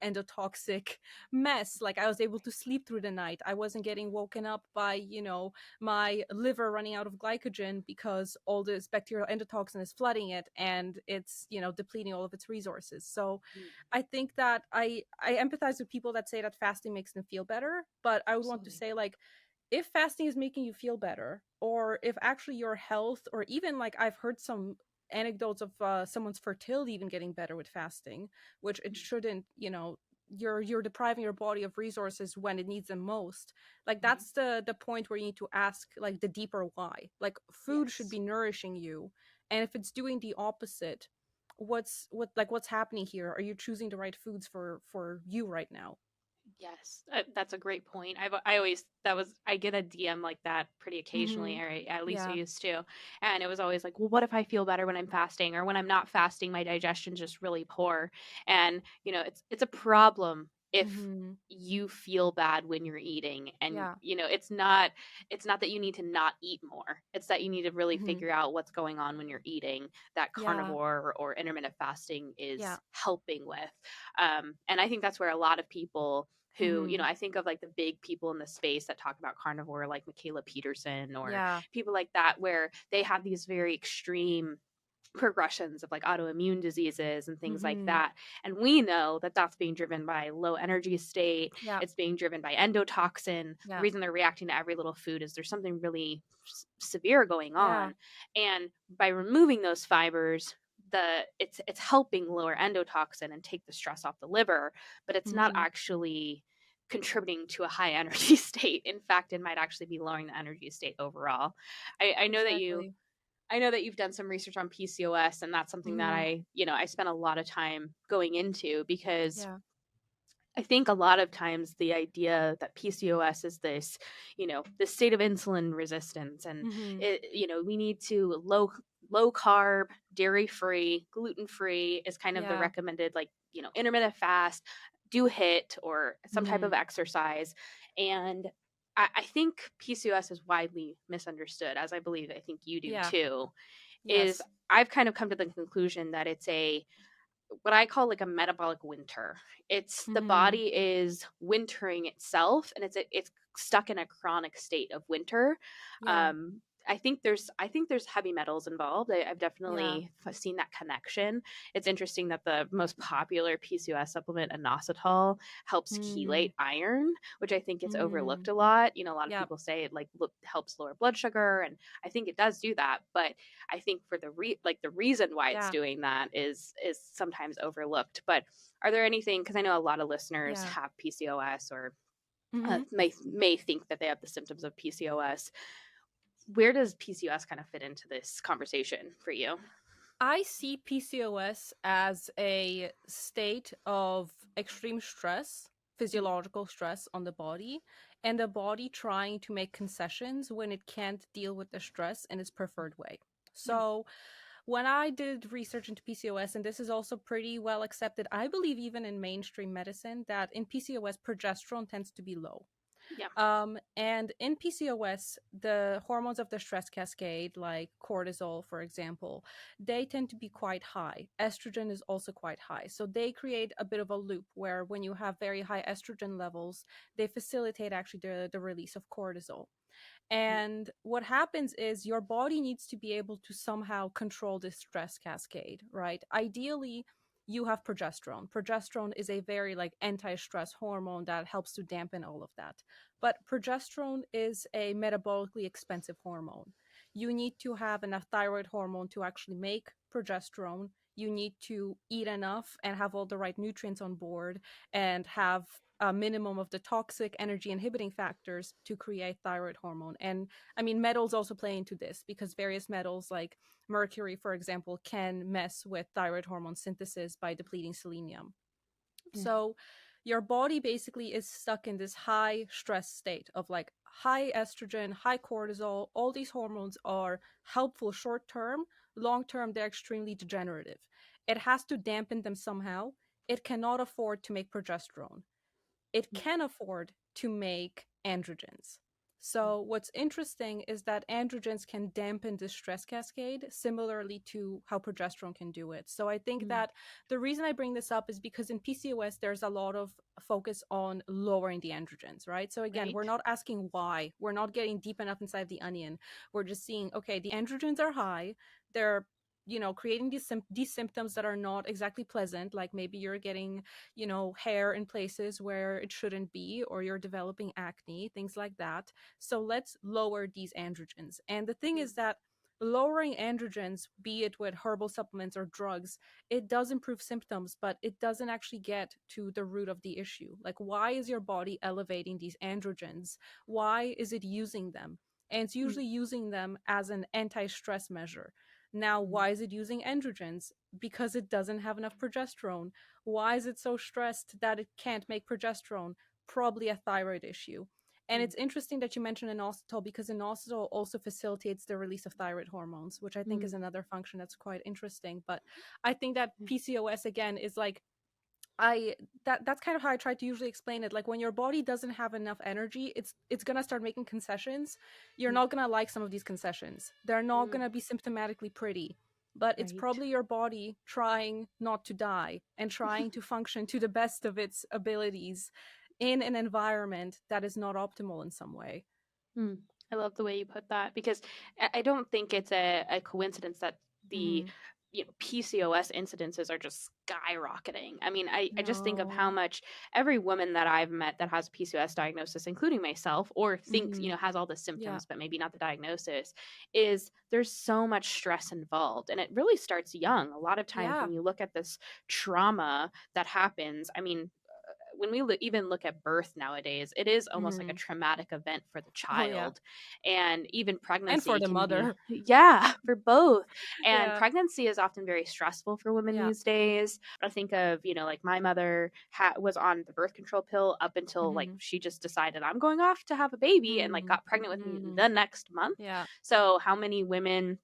endotoxic mess. Like, I was able to sleep through the night. I wasn't getting woken up by, my liver running out of glycogen because all this bacterial endotoxin is flooding it and it's, depleting all of its resources. So Mm. I think that I empathize with people that say that fasting makes them feel better, but I would want to Absolutely. say, like, if fasting is making you feel better, or if actually your health, or even like I've heard some anecdotes of someone's fertility even getting better with fasting, which it Mm. shouldn't, you're depriving your body of resources when it needs them most. Like Mhm. that's the point where you need to ask like the deeper why. Like food should Yes. be nourishing you, and if it's doing the opposite, what's happening here? Are you choosing the right foods for you right now? Yes, that's a great point. I always that was I get a DM like that pretty occasionally, Mm-hmm. or at least I Yeah. used to, and it was always like, well, what if I feel better when I'm fasting, or when I'm not fasting, my digestion's just really poor, and it's a problem if Mm-hmm. you feel bad when you're eating, and Yeah. it's not that you need to not eat more. It's that you need to really Mm-hmm. figure out what's going on when you're eating that Yeah. carnivore or intermittent fasting Yeah. is helping with. And I think that's where a lot of people who, Mm-hmm. I think of like the big people in the space that talk about carnivore, like Michaela Peterson or Yeah. people like that, where they have these very extreme progressions of like autoimmune diseases and things like Mm-hmm. that. And we know that that's being driven by low energy state. Yeah. It's being driven by endotoxin. The Yeah. reason they're reacting to every little food is there's something really severe going Yeah. on. And by removing those fibers, it's helping lower endotoxin and take the stress off the liver, but it's not Mm-hmm. actually contributing to a high energy state. In fact, it might actually be lowering the energy state overall. I know that you Exactly. I know that you've done some research on PCOS, and that's something that Mm-hmm. I spent a lot of time going into, because Yeah. I think a lot of times the idea that PCOS is this state of insulin resistance, and Mm-hmm. we need to low carb, dairy free, gluten free is kind of the Yeah. recommended, like, intermittent fast, do hit or some type Mm-hmm. of exercise. And I think PCOS is widely misunderstood, as I think you do Yeah. too. Is Yes. I've kind of come to the conclusion that it's a what I call like a metabolic winter. It's the Mm-hmm. body is wintering itself, and it's stuck in a chronic state of winter. Yeah. Um, I think there's heavy metals involved. I've Yeah. definitely seen that connection. It's interesting that the most popular PCOS supplement, inositol, helps Mm-hmm. chelate iron, which I think gets Mm-hmm. overlooked a lot. A lot of Yeah. people say it like helps lower blood sugar, and I think it does do that. But I think for the reason why it's Yeah. doing that is sometimes overlooked. But are there anything, because I know a lot of listeners Yeah. have PCOS, or Mm-hmm. may think that they have the symptoms of PCOS. Where does PCOS kind of fit into this conversation for you? I see PCOS as a state of extreme stress, Mm, physiological stress on the body, and the body trying to make concessions when it can't deal with the stress in its preferred way. yeah. So, when I did research into PCOS, and this is also pretty well accepted, I believe even in mainstream medicine, that in PCOS, progesterone tends to be low. Yeah. And in PCOS, the hormones of the stress cascade, like cortisol, for example, they tend to be quite high. Estrogen is also quite high. So they create a bit of a loop where when you have very high estrogen levels, they facilitate actually the release of cortisol. Mm, And what happens is your body needs to be able to somehow control this stress cascade, right? Ideally, you have progesterone. Progesterone is a very like anti-stress hormone that helps to dampen all of that. But progesterone is a metabolically expensive hormone. You need to have enough thyroid hormone to actually make progesterone. You need to eat enough and have all the right nutrients on board and have a minimum of the toxic energy inhibiting factors to create thyroid hormone. And I mean, metals also play into this because various metals like mercury, for example, can mess with thyroid hormone synthesis by depleting selenium. mm, So your body basically is stuck in this high stress state of like high estrogen, high cortisol. All these hormones are helpful short term, long term, they're extremely degenerative. It has to dampen them somehow. It cannot afford to make progesterone. It mm, can afford to make androgens. mm, So, what's interesting is that androgens can dampen the stress cascade similarly to how progesterone can do it. So, I think mm. that the reason I bring this up is because in PCOS, there's a lot of focus on lowering the androgens, right? So, again, we're Right. not asking why, we're not getting deep enough inside the onion. We're just seeing, okay, the androgens are high, they're creating these symptoms that are not exactly pleasant, like maybe you're getting hair in places where it shouldn't be, or you're developing acne, things like that. So let's lower these androgens. And the thing Mm, is that lowering androgens, be it with herbal supplements or drugs, it does improve symptoms, but it doesn't actually get to the root of the issue. Like, why is your body elevating these androgens? Why is it using them? And it's mm, usually using them as an anti stress measure. Now, mm, why is it using androgens? Because it doesn't have enough progesterone. Why is it so stressed that it can't make progesterone? probably a thyroid issue. And Mm. it's interesting that you mentioned inositol, because inositol also facilitates the release of thyroid hormones, which I think is Mm. another function that's quite interesting. But I think that Mm. PCOS again is like, that's kind of how I try to usually explain it. Like, when your body doesn't have enough energy, it's gonna start making concessions. You're Mm. not gonna like some of these concessions. They're not Mm. gonna be symptomatically pretty, but it's Right. probably your body trying not to die and trying to function to the best of its abilities in an environment that is not optimal in some way. Mm. I love the way you put that, because I don't think it's a coincidence that the Mhm. PCOS incidences are just skyrocketing. I mean, I just think of how No. much every woman that I've met that has a PCOS diagnosis, including myself, or thinks, Mhm. has all the Yeah. symptoms, but maybe not the diagnosis, is there's so much stress involved. And it really starts young. A lot of times Yeah. when you look at this trauma that happens, I mean, when we even look at birth nowadays, it is almost like a Mhm. traumatic event for the Oh yeah. child. And even And for pregnancy the can be, mother. yeah, for both. And Yeah. pregnancy is often very stressful for women Yeah. these days. I think of, like my mother was on the birth control pill up until like Mhm. she just decided, I'm going off to have a baby, and like Mhm. got pregnant with me Mhm. the next month. Yeah. So how many women,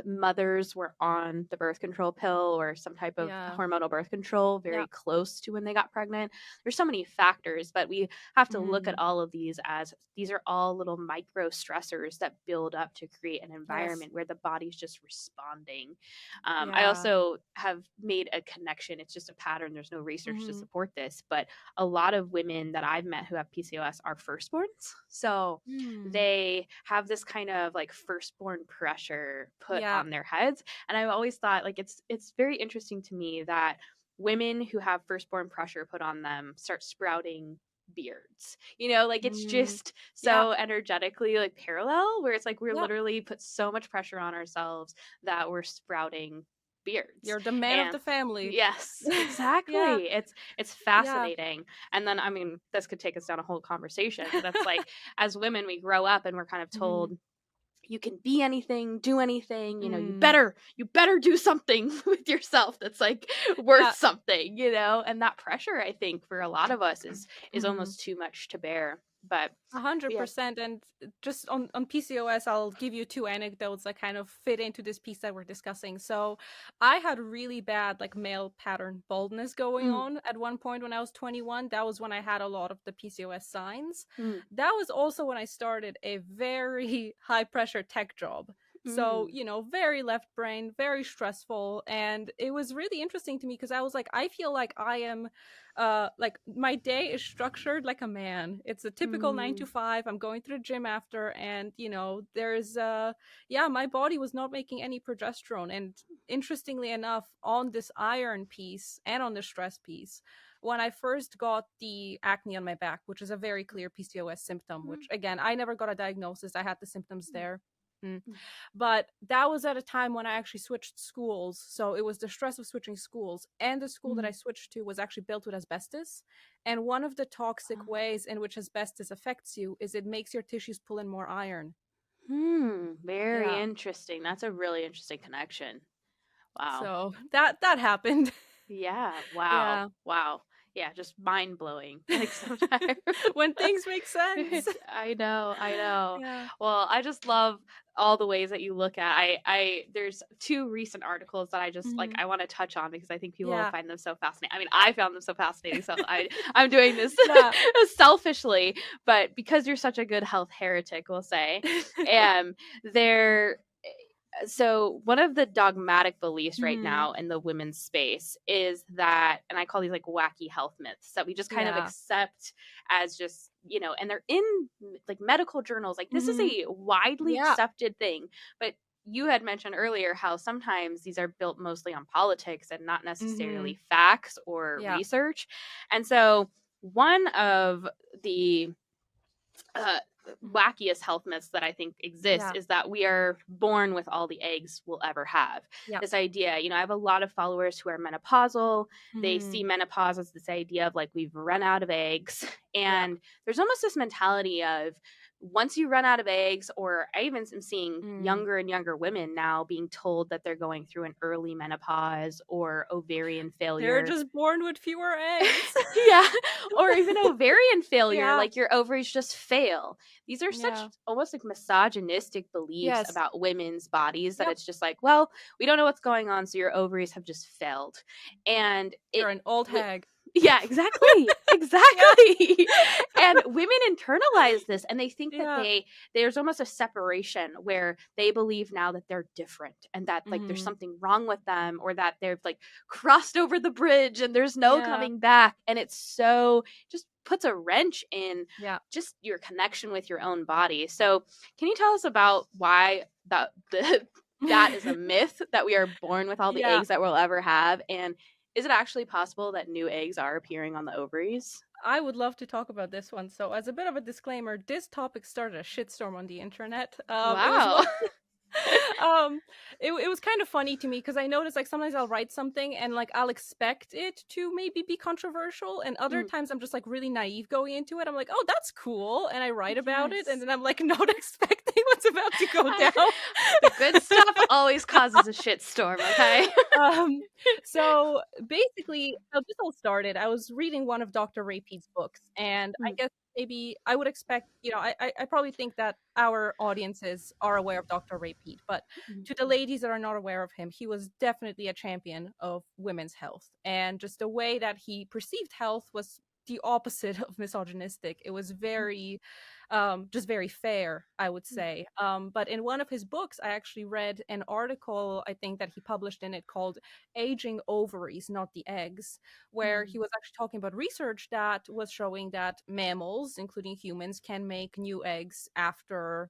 mothers, were on the birth control pill or some type of Yeah. hormonal birth control Yeah. very close to when they got pregnant? There's so many factors, but we have to look at Mhm. all of these as these are all little micro stressors that build up to create an Yes. environment where the body's just responding. I Yeah. also have made a connection. It's just a pattern. There's no research to Mhm. support this, but a lot of women that I've met who have PCOS are firstborns. So Mm. they have this kind of like firstborn pressure put Yeah. on their heads. And I've always thought like it's very interesting to me that women who have firstborn pressure put on them start sprouting beards. Like it's Mm. just Yeah. so energetically like parallel, where it's like we're Yeah. literally put so much pressure on ourselves that we're sprouting beards. You're the man of And the family. yes, Yeah. exactly. It's Yeah. fascinating. And then I mean, this could take us down a whole conversation, but it's like as women we grow up and we're kind of Mhm. told you can be anything, do anything, you Mm. better do something with yourself that's like worth Yeah. something, and that pressure I think for a lot of us is Mhm. almost too much to bear. But yeah. 100%. And just on PCOS, I'll give you two anecdotes that kind of fit into this piece that we're discussing. So I had really bad like male pattern baldness going Mm, on at one point when I was 21. That was when I had a lot of the PCOS signs. mm, That was also when I started a very high pressure tech job. So, mm, very left brain, very stressful. And it was really interesting to me because I was like, I feel like I am like my day is structured like a man. It's a typical 9 to mm, 5. I'm going to the gym after, and there's yeah, my body was not making any progesterone. And interestingly enough, on this iron piece and on the stress piece, when I first got the acne on my back, which is a very clear PCOS symptom, mm, which again, I never got a diagnosis, I had the symptoms mm, there. Mm. mm, But that was at a time when I actually switched schools. So it was the stress of switching schools. And the school that mm. I switched to was actually built with asbestos. And one of the toxic ways in which asbestos affects you is it makes your tissues pull in more iron. Very Yeah. interesting. That's a really interesting connection. Wow. So that happened. Yeah. Wow. Yeah. Wow. Yeah. Just mind blowing. Like sometimes. When things make sense. I know. I know. Yeah. Well, I just love all the ways that you look at. There's two recent articles that I just like. Mhm. I want to touch on because I think people will Yeah. find them so fascinating. I mean, I found them so fascinating. So I'm doing this Yeah. selfishly, but because you're such a good health heretic, we'll say, um, they're so one of the dogmatic beliefs right Mhm. now in the women's space is that, and I call these like wacky health myths that we just kind of Yeah. accept as just, and they're in like medical journals. Like this is Mhm. a widely Yeah. accepted thing, but you had mentioned earlier how sometimes these are built mostly on politics and not necessarily Mhm. facts or Yeah. research. And so one of the uh, wackiest health myths that I think exists Yeah. is that we are born with all the eggs we'll ever have. Yeah. This idea, I have a lot of followers who are menopausal. They see Mhm. menopause as this idea of like we've run out of eggs. Yeah. And there's almost this mentality of once you run out of eggs, or I even am seeing Mm. younger and younger women now being told that they're going through an early menopause or ovarian They're failure. just born with fewer eggs. Yeah, or even ovarian failure, Yeah. like your ovaries just fail. These are such Yeah. almost like misogynistic beliefs Yes. about women's bodies that Yep. it's just like, well, we don't know what's going on, so your ovaries have just failed. And You're it an old wi- hag. yeah, exactly. Yeah. Exactly. And women internalize this, and they think that Yeah. there's almost a separation where they believe now that they're different and that like there's Mhm. something wrong with them, or that they've like crossed over the bridge and there's no Yeah. coming back. And it's so just puts a wrench in Yeah. just your connection with your own body. So, can you tell us about why that is a myth, that we are born with all the Yeah. eggs that we'll ever have? And is it actually possible that new eggs are appearing on the ovaries? I would love to talk about this one. So, as a bit of a disclaimer, this topic started a shitstorm on the internet. It was Wow. one um it was kind of funny to me because I noticed like sometimes I'll write something and like I'll expect it to maybe be controversial, and other Mm, times I'm just like really naive going into it. I'm like, oh, that's cool, and I write about it, and yes. then I'm like not expecting what's about to go down. The good stuff always causes a shitstorm, okay? um so basically how this all started, I was reading one of Dr. Ray Peat's books, and I Mm, guess maybe I would expect, I probably think that our audiences are aware of Dr. Ray Peat, but mm, to the ladies that are not aware of him, he was definitely a champion of women's health, and just the way that he perceived health was the opposite of misogynistic. It was mm, very just very fair, I would mm, say. But in one of his books, I actually read an article, I think, that he published in it called Aging Ovaries, Not the Eggs, where he mm, was actually talking about research that was showing that mammals, including humans, can make new eggs after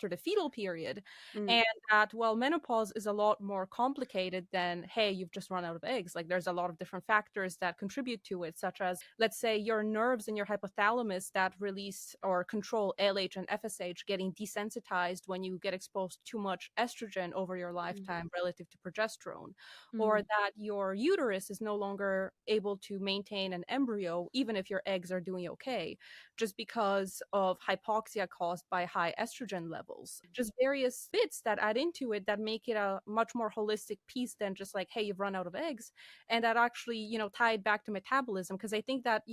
the fetal period, mm, and that, well, menopause is a lot more complicated than, hey, you've just run out of eggs. Like, there's a lot of different factors that contribute to it, such as, let's say, your nerves in your hypothalamus that release or control LH and FSH getting desensitized when you get exposed to too much estrogen over your mm, lifetime relative to progesterone, or mm, that your uterus is no longer able to maintain an embryo even if your eggs are doing okay, just because of hypoxia caused by high estrogen levels. Just various bits that add into it that make it a much more holistic piece than just like, hey, you've run out of eggs. And that actually, tie it back to metabolism. Because I think that,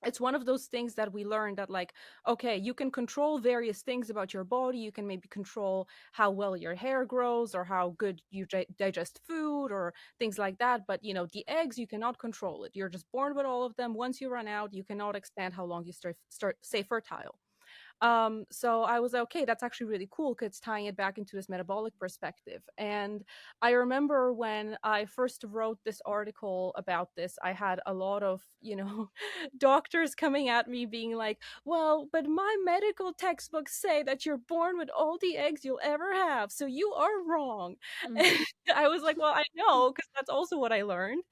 it's one of those things that we learned that, like, okay, you can control various things about your body. You can maybe control how well your hair grows or how good you digest food or things like that, but the eggs, you cannot control it. You're just born with all of them. Once you run out, you cannot extend how long you start stay fertile. So I was like, okay, that's actually really cool because it's tying it back into this metabolic perspective. And I remember when I first wrote this article about this, I had a lot of, doctors coming at me being like, well, but my medical textbooks say that you're born with all the eggs you'll ever have, so you are wrong. mm, And I was like, well, I know, because that's also what I learned.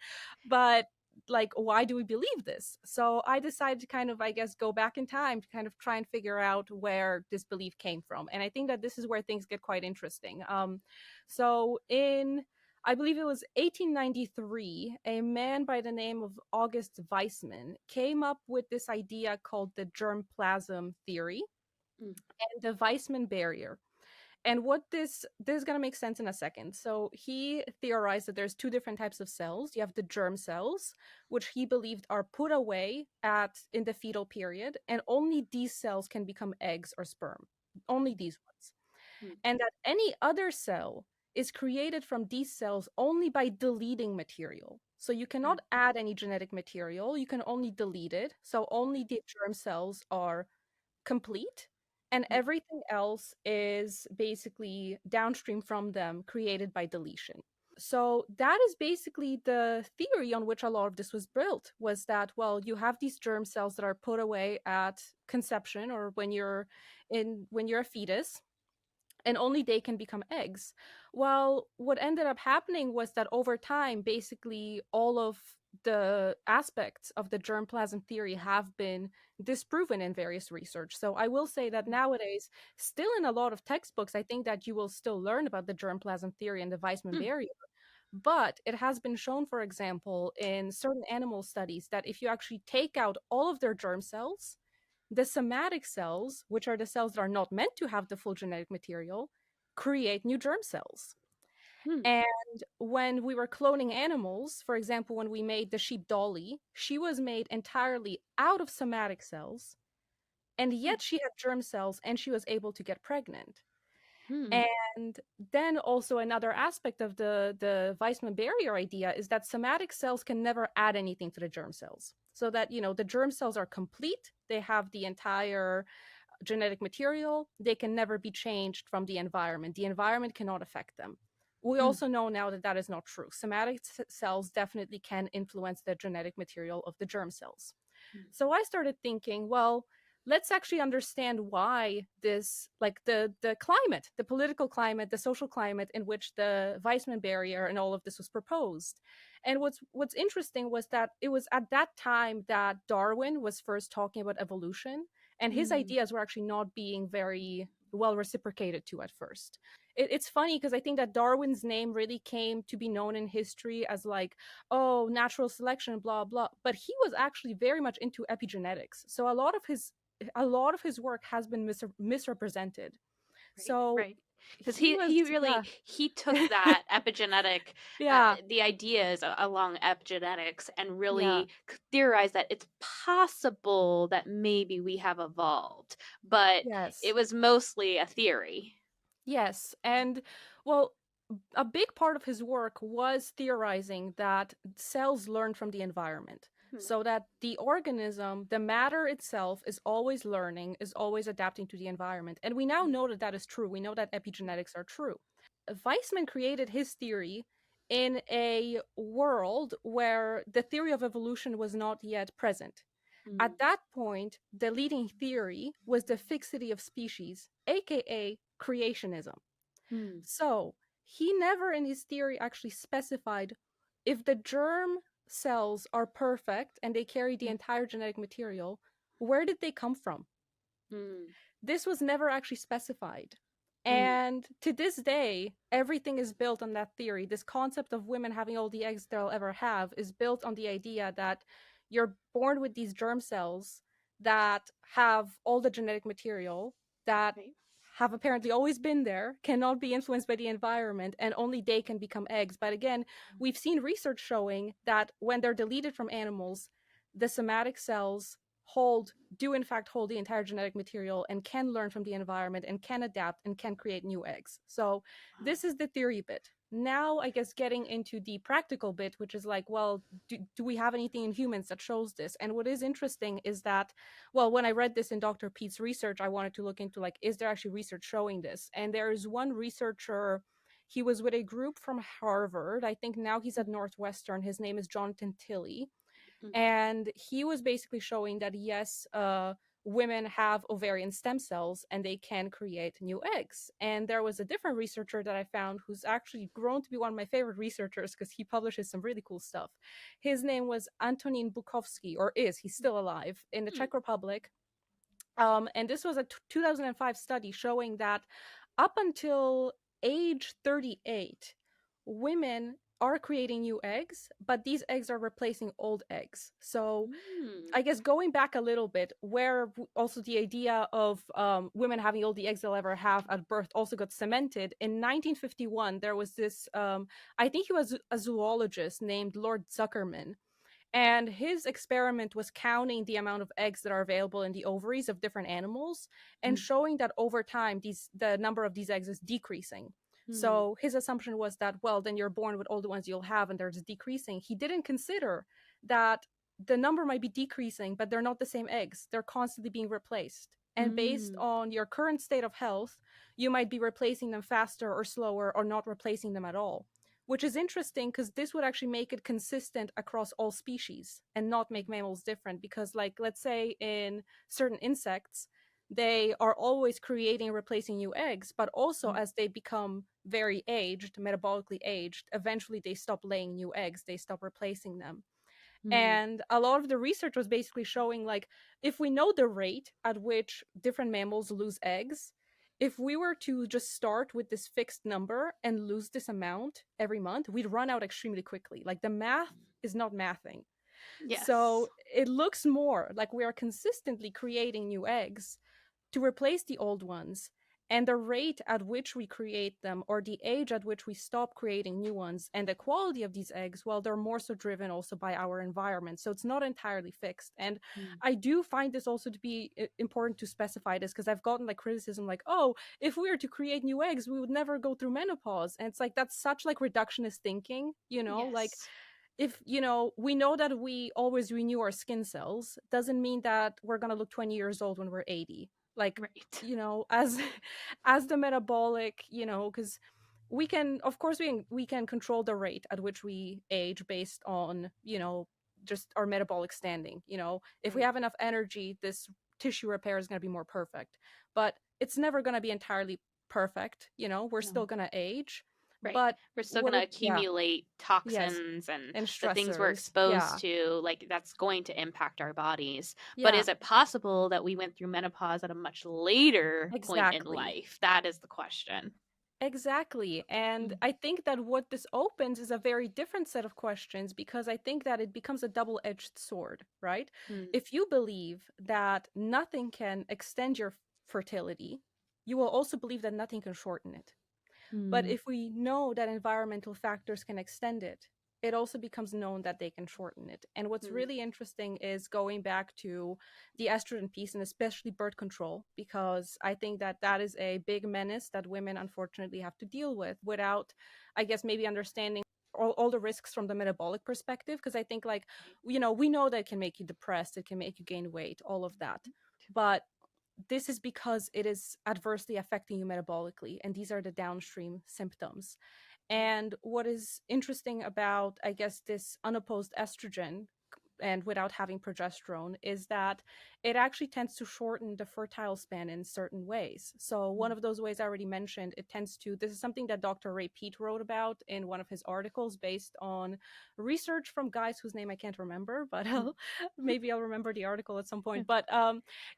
But like, why do we believe this? So I decided to kind of, I guess, go back in time to kind of try and figure out where this belief came from. And I think that this is where things get quite interesting. So in, I believe it was 1893, a man by the name of August Weismann came up with this idea called the germplasm theory mm, and the Weismann barrier. And what this is going to make sense in a second. So he theorized that there's two different types of cells. You have the germ cells, which he believed are put away at in the fetal period, and only these cells can become eggs or sperm. Only these ones. mm, And that any other cell is created from these cells only by deleting material. So you mm, cannot add any genetic material, you can only delete it. So only the germ cells are complete, and mm, everything else is basically downstream from them, created by deletion. So that is basically the theory on which a lot of this was built, was that, well, you have these germ cells that are put away at conception, or when you're a fetus, and only they can become eggs. Well, what ended up happening was that over time, basically all of the aspects of the germplasm theory have been disproven in various research. So I will say that nowadays, still in a lot of textbooks, I think that you will still learn about the germplasm theory and the Weismann mm, barrier. But it has been shown, for example, in certain animal studies, that if you actually take out all of their germ cells the somatic cells, which are the cells that are not meant to have the full genetic material, create new germ cells. Hmm. And when we were cloning animals, for example, when we made the sheep Dolly, she was made entirely out of somatic cells, and yet she had germ cells and she was able to get pregnant. Hmm. And then also another aspect of the Weissman barrier idea is that somatic cells can never add anything to the germ cells. So that, the germ cells are complete, they have the entire genetic material, they can never be changed from the environment. The environment cannot affect them. We Hmm. also know now that that is not true. Somatic cells definitely can influence the genetic material of the germ cells. So I started thinking, well, let's actually understand why this, like the climate, the political climate, the social climate in which the Weissman barrier and all of this was proposed. And what's interesting was that it was at that time that Darwin was first talking about evolution, and his Hmm. ideas were actually not being very well reciprocated to at first. It's funny because I think that Darwin's name really came to be known in history as like, oh, natural selection, blah blah. But he was actually very much into epigenetics. So a lot of his work has been misrepresented. Right, So right. Because he was, he really yeah. he took that epigenetic, Yeah, the ideas along epigenetics, and yeah, really theorized that it's possible that maybe we have evolved, but it yes, was mostly a theory. yes. And well, a big part of his work was theorizing that cells learn from the environment. Hmm. So that the organism, the matter itself, is always learning, is always adapting to the environment. And we now know that that is true. We know that epigenetics are true. Weissman created his theory in a world where the theory of evolution was not yet present. Hmm. At that point, the leading theory was the fixity of species, aka creationism. Hmm. So he never in his theory actually specified if the germ cells are perfect and they carry the entire genetic material, where did they come from? Hmm. This was never actually specified. Hmm. And to this day, everything is built on that theory. This concept of women having all the eggs they'll ever have is built on the idea that you're born with these germ cells that have all the genetic material that Right. have apparently always been there, cannot be influenced by the environment, and only they can become eggs. But again, we've seen research showing that when they're deleted from animals, the somatic cells do in fact hold the entire genetic material and can learn from the environment and can adapt and can create new eggs. So this is the theory bit. Now I guess getting into the practical bit, which is like, well, do we have anything in humans that shows this? And what is interesting is that, well, when I read this in Dr. Peat's research, I wanted to look into like, is there actually research showing this? And there is one researcher, he was with a group from Harvard. I think now he's at Northwestern. His name is Jonathan Tilley, Hmm. and he was basically showing that yes, women have ovarian stem cells and they can create new eggs. And there was a different researcher that I found who's actually grown to be one of my favorite researchers because he publishes some really cool stuff. His name was Antonin Bukovsky, or is, he's still alive, in the Hmm. Czech Republic. And this was a 2005 study showing that up until age 38, women are creating new eggs, but these eggs are replacing old eggs. So Hmm. I guess going back a little bit, where also the idea of women having all the eggs they'll ever have at birth also got cemented. In 1951, there was this, I think he was a zoologist named Lord Zuckerman, and his experiment was counting the amount of eggs that are available in the ovaries of different animals and Hmm. showing that over time the number of these eggs is decreasing. Hmm. So his assumption was that, well, then you're born with all the ones you'll have and they're just decreasing. He didn't consider that the number might be decreasing, but they're not the same eggs. They're constantly being replaced. And based Hmm. on your current state of health, you might be replacing them faster or slower or not replacing them at all, which is interesting because this would actually make it consistent across all species and not make mammals different. Because, like, let's say in certain insects, they are always creating and replacing new eggs, but also Hmm. as they become very aged, metabolically aged, eventually they stop laying new eggs, they stop replacing them. Hmm. And a lot of the research was basically showing like, if we know the rate at which different mammals lose eggs, if we were to just start with this fixed number and lose this amount every month, we'd run out extremely quickly. Like the math is not mathing. Yes. So it looks more like we are consistently creating new eggs to replace the old ones. And the rate at which we create them, or the age at which we stop creating new ones, and the quality of these eggs, well, they're more so driven also by our environment. So it's not entirely fixed. And Mm. I do find this also to be important to specify this, because I've gotten like criticism like, oh, if we were to create new eggs, we would never go through menopause. And it's like, that's such like reductionist thinking, like Yes. if we know that we always renew our skin cells, doesn't mean that we're going to look 20 years old when we're 80. Like, Right. as as the metabolic, because we can, of course, we can control the rate at which we age based on just our metabolic standing. If we Right. have enough energy, this tissue repair is going to be more perfect, but it's never going to be entirely perfect. We're still No. going to age. Right. But We're still what going to it yeah accumulate yes, toxins and and the things we're stressors. exposed Yeah, to, like that's going to impact our bodies. But yeah, is it possible that we went through menopause at a much later point in exactly. life? That is the question. Exactly. And Mm. I think that what this opens is a very different set of questions, because I think that it becomes a double-edged sword, right? Mm. If you believe that nothing can extend your fertility, you will also believe that nothing can shorten it. But Mm. if we know that environmental factors can extend it, it also becomes known that they can shorten it. And what's Mm. really interesting is going back to the estrogen piece, and especially birth control, because I think that that is a big menace that women unfortunately have to deal with without, I guess, maybe understanding all the risks from the metabolic perspective. Because I think, like, we know that it can make you depressed, it can make you gain weight, all of that. But this is because it is adversely affecting you metabolically, and these are the downstream symptoms. Right. And what is interesting about, I guess, this unopposed estrogen and without having progesterone is that it actually tends to shorten the fertile span in certain ways. So one Mm. of those ways I already mentioned, it tends to, this is something that Dr. Ray Peat wrote about in one of his articles based on research from guys whose name I can't remember, but Mm. maybe I'll remember the article at some Yeah. point. But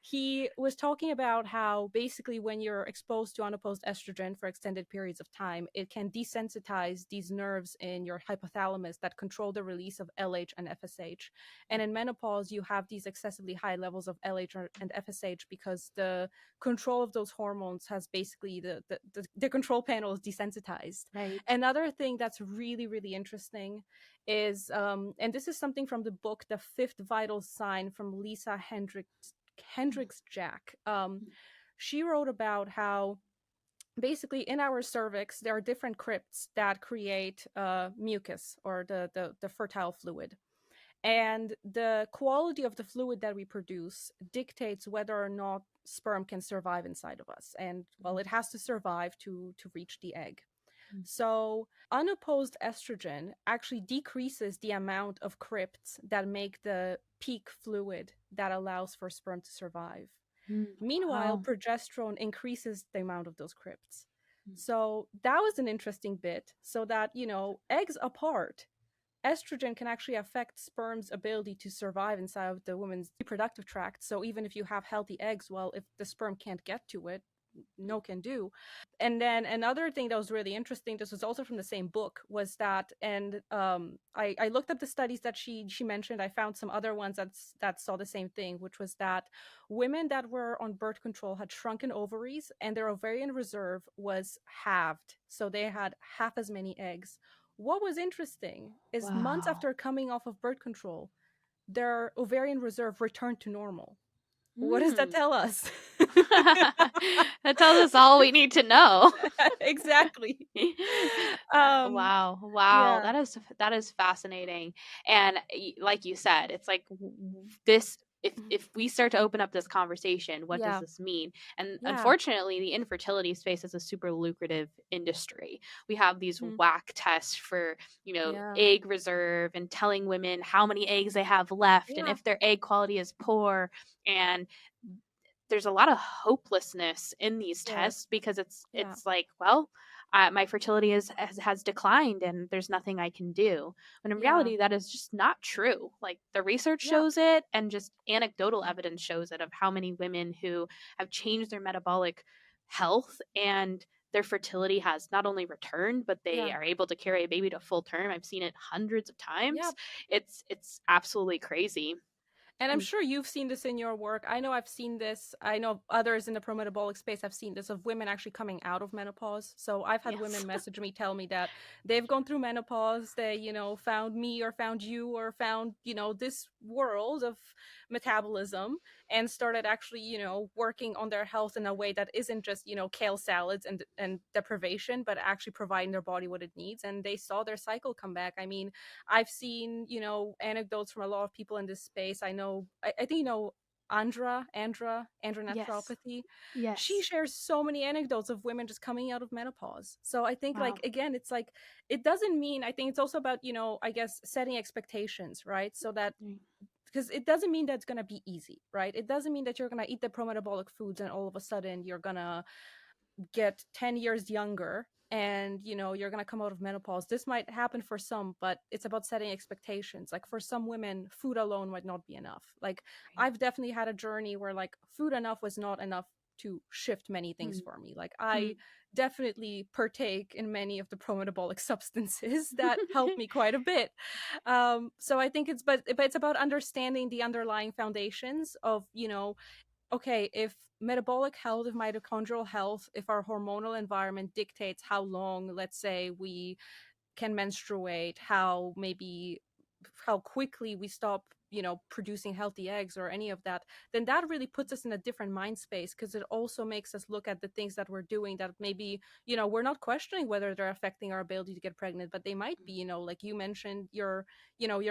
he was talking about how basically when you're exposed to unopposed estrogen for extended periods of time, it can desensitize these nerves in your hypothalamus that control the release of LH and FSH. And in menopause, you have these excessively high levels of LH and FSH because the control of those hormones has basically the control panel is desensitized. Right. Another thing that's really, really interesting is, and this is something from the book, The Fifth Vital Sign, from Lisa Hendricks Jack. Mm. She wrote about how basically in our cervix there are different crypts that create mucus, or the fertile fluid, and the quality of the fluid that we produce dictates whether or not sperm can survive inside of us. And well, Mm. it has to survive to reach the egg. Mm. So unopposed estrogen actually decreases the amount of crypts that make the peak fluid that allows for sperm to survive. Mm. Meanwhile, Wow. progesterone increases the amount of those crypts. Mm. So that was an interesting bit. So that, eggs apart, estrogen can actually affect sperm's ability to survive inside of the woman's reproductive tract. So even if you have healthy eggs, well, if the sperm can't get to it, no can do. And then another thing that was really interesting, this was also from the same book, was that, and I looked up the studies that she mentioned. I found some other ones that saw the same thing, which was that women that were on birth control had shrunken ovaries, and their ovarian reserve was halved, so they had half as many eggs. What was interesting is months Wow. after coming off of birth control, their ovarian reserve returned to normal. What does that Mm. tell us? That tells us all we need to know. Exactly. Um, Wow. Wow. yeah, That is fascinating. And like you said, it's like this if we start to open up this conversation, what does yeah, this mean? And yeah. unfortunately, the infertility space is a super lucrative industry. We have these Mhm. whack tests for, Yeah, egg reserve and telling women how many eggs they have left and yeah, if their egg quality is poor. And there's a lot of hopelessness in these yes, tests because yeah, it's like, well, my fertility has declined and there's nothing I can do. When in yeah, reality, that is just not true. Like the research yeah, shows it, and just anecdotal evidence shows it of how many women who have changed their metabolic health and their fertility has not only returned, but they Yeah. are able to carry a baby to full term. I've seen it hundreds of Yeah. times. It's absolutely crazy. And I'm And sure you've seen this in your work. I know I've seen this. I know others in the pro-metabolic space have seen this of women actually coming out of menopause. So I've had women yes. message me, tell me that they've gone through menopause. They, found me or found you or found, this world of metabolism and started actually, working on their health in a way that isn't just, kale salads and deprivation, but actually providing their body what it needs. And they saw their cycle come back. I mean, I've seen, anecdotes from a lot of people in this space. I know, I think, Andra Yes. naturopathy. She Yes. shares so many anecdotes of women just coming out of menopause. So I think, Wow. like, again, it's like, it doesn't mean, I think it's also about, I guess, setting expectations, right? So that, Mm. because it doesn't mean that it's going to be easy, right? It doesn't mean that you're going to eat the pro-metabolic foods and all of a sudden you're going to get 10 years younger and you're going to come out of menopause. This might happen for some, but it's about setting expectations. Like, for some women, food alone might not be enough. Like, Right. I've definitely had a journey where, like, food enough was not enough to shift many things Mm. for me. Like, I Mm. definitely partake in many of the pro-metabolic substances that help me quite a bit. So I think but it's about understanding the underlying foundations of, okay, if metabolic health, if mitochondrial health, if our hormonal environment dictates how long, let's say, we can menstruate, how quickly we stop, producing healthy eggs or any of that, then that really puts us in a different mind space, because it also makes us look at the things that we're doing that maybe, we're not questioning whether they're affecting our ability to get pregnant, but they might be, like you mentioned, your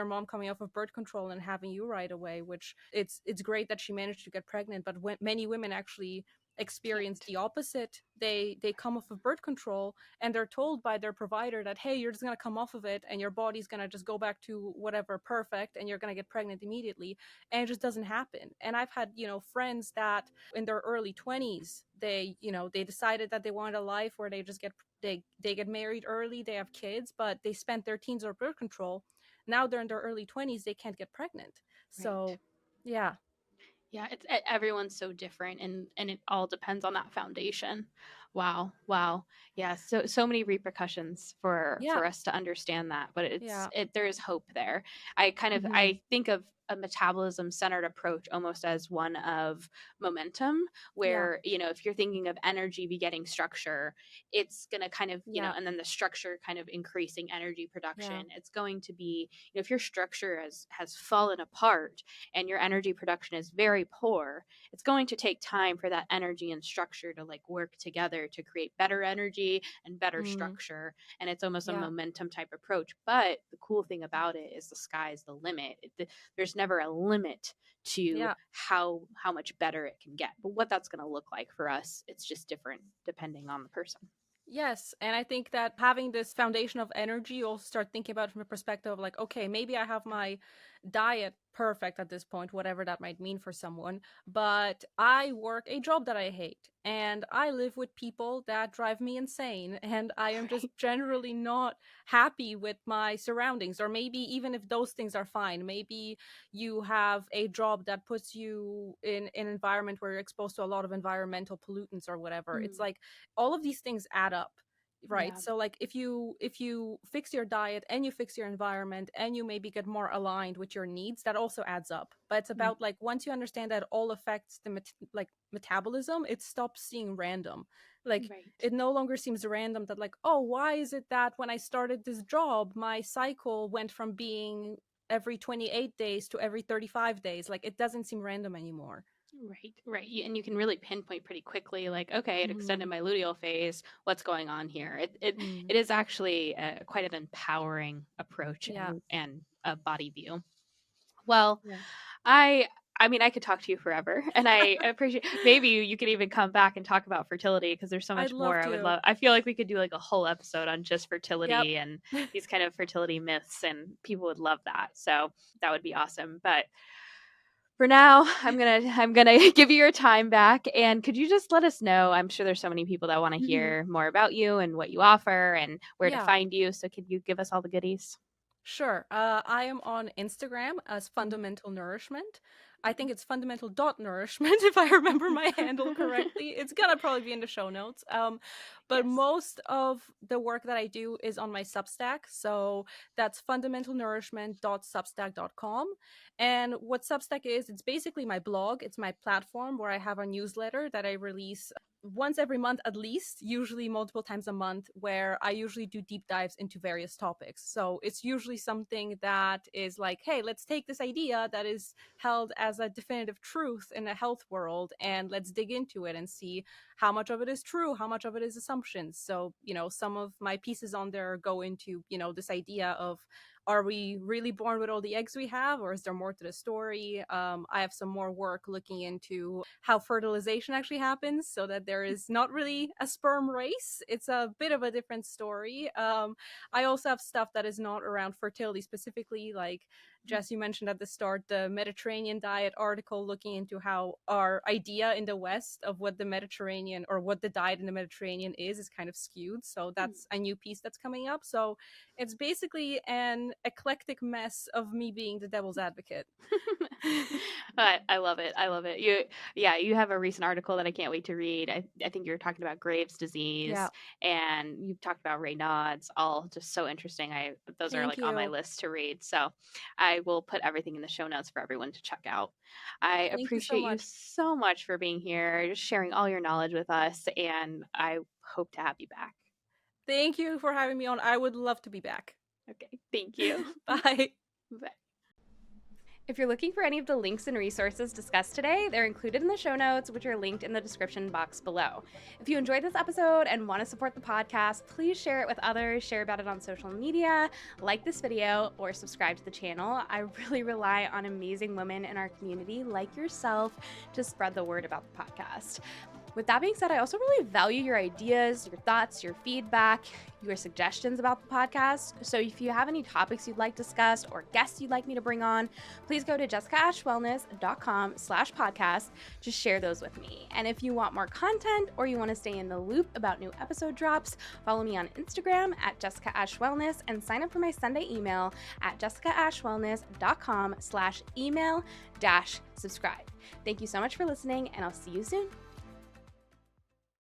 mom coming off of birth control and having you right away, which it's great that she managed to get pregnant, but many women actually experience Can't. the opposite. They come off of birth control and they're told by their provider that, hey, you're just going to come off of it and your body's going to just go back to whatever perfect and you're going to get pregnant immediately, and it just doesn't happen. And I've had, friends that in their early 20s, they decided that they wanted a life where they get married early, they have kids, but they spent their teens on birth control. Now they're in their early 20s, they can't get pregnant. Right. So yeah. Yeah, everyone's so different, and it all depends on that foundation. Wow, wow. Yeah, so many repercussions Yeah. for us to understand that, but Yeah. there is hope there. Hmm. I think of a metabolism centered approach almost as one of momentum, Yeah. where, if you're thinking of energy begetting structure, it's going to kind of, Yeah. and then the structure kind of increasing energy production. Yeah. It's going to be, if your structure has fallen apart and your energy production is very poor, it's going to take time for that energy and structure to like work together to create better energy and better Mm. structure. And it's almost a Yeah. momentum type approach. But the cool thing about it is the sky's the limit. There's never a limit to Yeah. how much better it can get. But what that's going to look like for us, it's just different depending on the person. Yes, and I think that having this foundation of energy, you also start thinking about it from a perspective of, like, okay, maybe I have my diet perfect at this point, whatever that might mean for someone, but I work a job that I hate, and I live with people that drive me insane, and I am just Right. generally not happy with my surroundings. Or maybe even if those things are fine, maybe you have a job that puts you in an environment where you're exposed to a lot of environmental pollutants or whatever. It's Mm, like all of these things add up, right? yeah. So, like, if you fix your diet and you fix your environment and you maybe get more aligned with your needs, that also adds up. But it's Mm, about, like, once you understand that all affects the metabolism, it stops seeing random. Like, right. it no longer seems random that, like, oh, why is it that when I started this job my cycle went from being every 28 days to every 35 days? Like, it doesn't seem random anymore. Right, right. And you can really pinpoint pretty quickly, like, okay, it extended Mm-hmm. my luteal phase. What's going on here? Mm. It is actually quite an empowering approach Yeah. and a body view. Well, Yeah. I I mean, I could talk to you forever, and I appreciate maybe you could even come back and talk about fertility because there's so I'd much more love I would to. love. I feel like we could do like a whole episode on just Yep. fertility and these kind of fertility myths, and people would love that. So that would be awesome. But for now, I'm gonna give you your time back, and could you just let us know? I'm sure there's so many people that want to Hmm. hear more about you and what you offer and where to Yeah, find you. So could you give us all the goodies? Sure. I am on Instagram as Fundamental Nourishment. I think it's fundamental.nourishment if I remember my handle correctly. It's gonna probably be in the show notes. But Yes. most of the work that I do is on my Substack. So that's fundamentalnourishment.substack.com. And what Substack is, it's basically my blog. It's my platform where I have a newsletter that I release once every month at least, usually multiple times a month, where I usually do deep dives into various topics. So it's usually something that is like, hey, let's take this idea that is held as a definitive truth in a health world and let's dig into it and see how much of it is true, how much of it is assumptions. So, some of my pieces on there go into, this idea of, are we really born with all the eggs we have, or is there more to the story? I have some more work looking into how fertilization actually happens, so that there is not really a sperm race. It's a bit of a different story. I also have stuff that is not around fertility specifically, like Jess, you mentioned at the start the Mediterranean diet article looking into how our idea in the West of what the Mediterranean or what the diet in the Mediterranean is kind of skewed. So that's a new piece that's coming up. So it's basically an eclectic mess of me being the devil's advocate. I love it. I love it. You have a recent article that I can't wait to read. I think you're talking about Graves' disease, Yeah. and you've talked about Raynaud's, all just so interesting. Those are Thank like on my you. list to read. So I will put everything in the show notes for everyone to check out. I Thank you so appreciate you much. so much for being here, just sharing all your knowledge with us, and I hope to have you back. Thank you for having me on. I would love to be back. Okay, thank you. Bye. Bye. If you're looking for any of the links and resources discussed today, they're included in the show notes, which are linked in the description box below. If you enjoyed this episode and want to support the podcast, please share it with others, share about it on social media, like this video, or subscribe to the channel. I really rely on amazing women in our community like yourself to spread the word about the podcast. With that being said, I also really value your ideas, your thoughts, your feedback, your suggestions about the podcast. So if you have any topics you'd like discussed or guests you'd like me to bring on, please go to jessicaashwellness.com/podcast to share those with me. And if you want more content or you want to stay in the loop about new episode drops, follow me on Instagram at jessicaashwellness and sign up for my Sunday email at jessicaashwellness.com/email-subscribe. Thank you so much for listening, and I'll see you soon.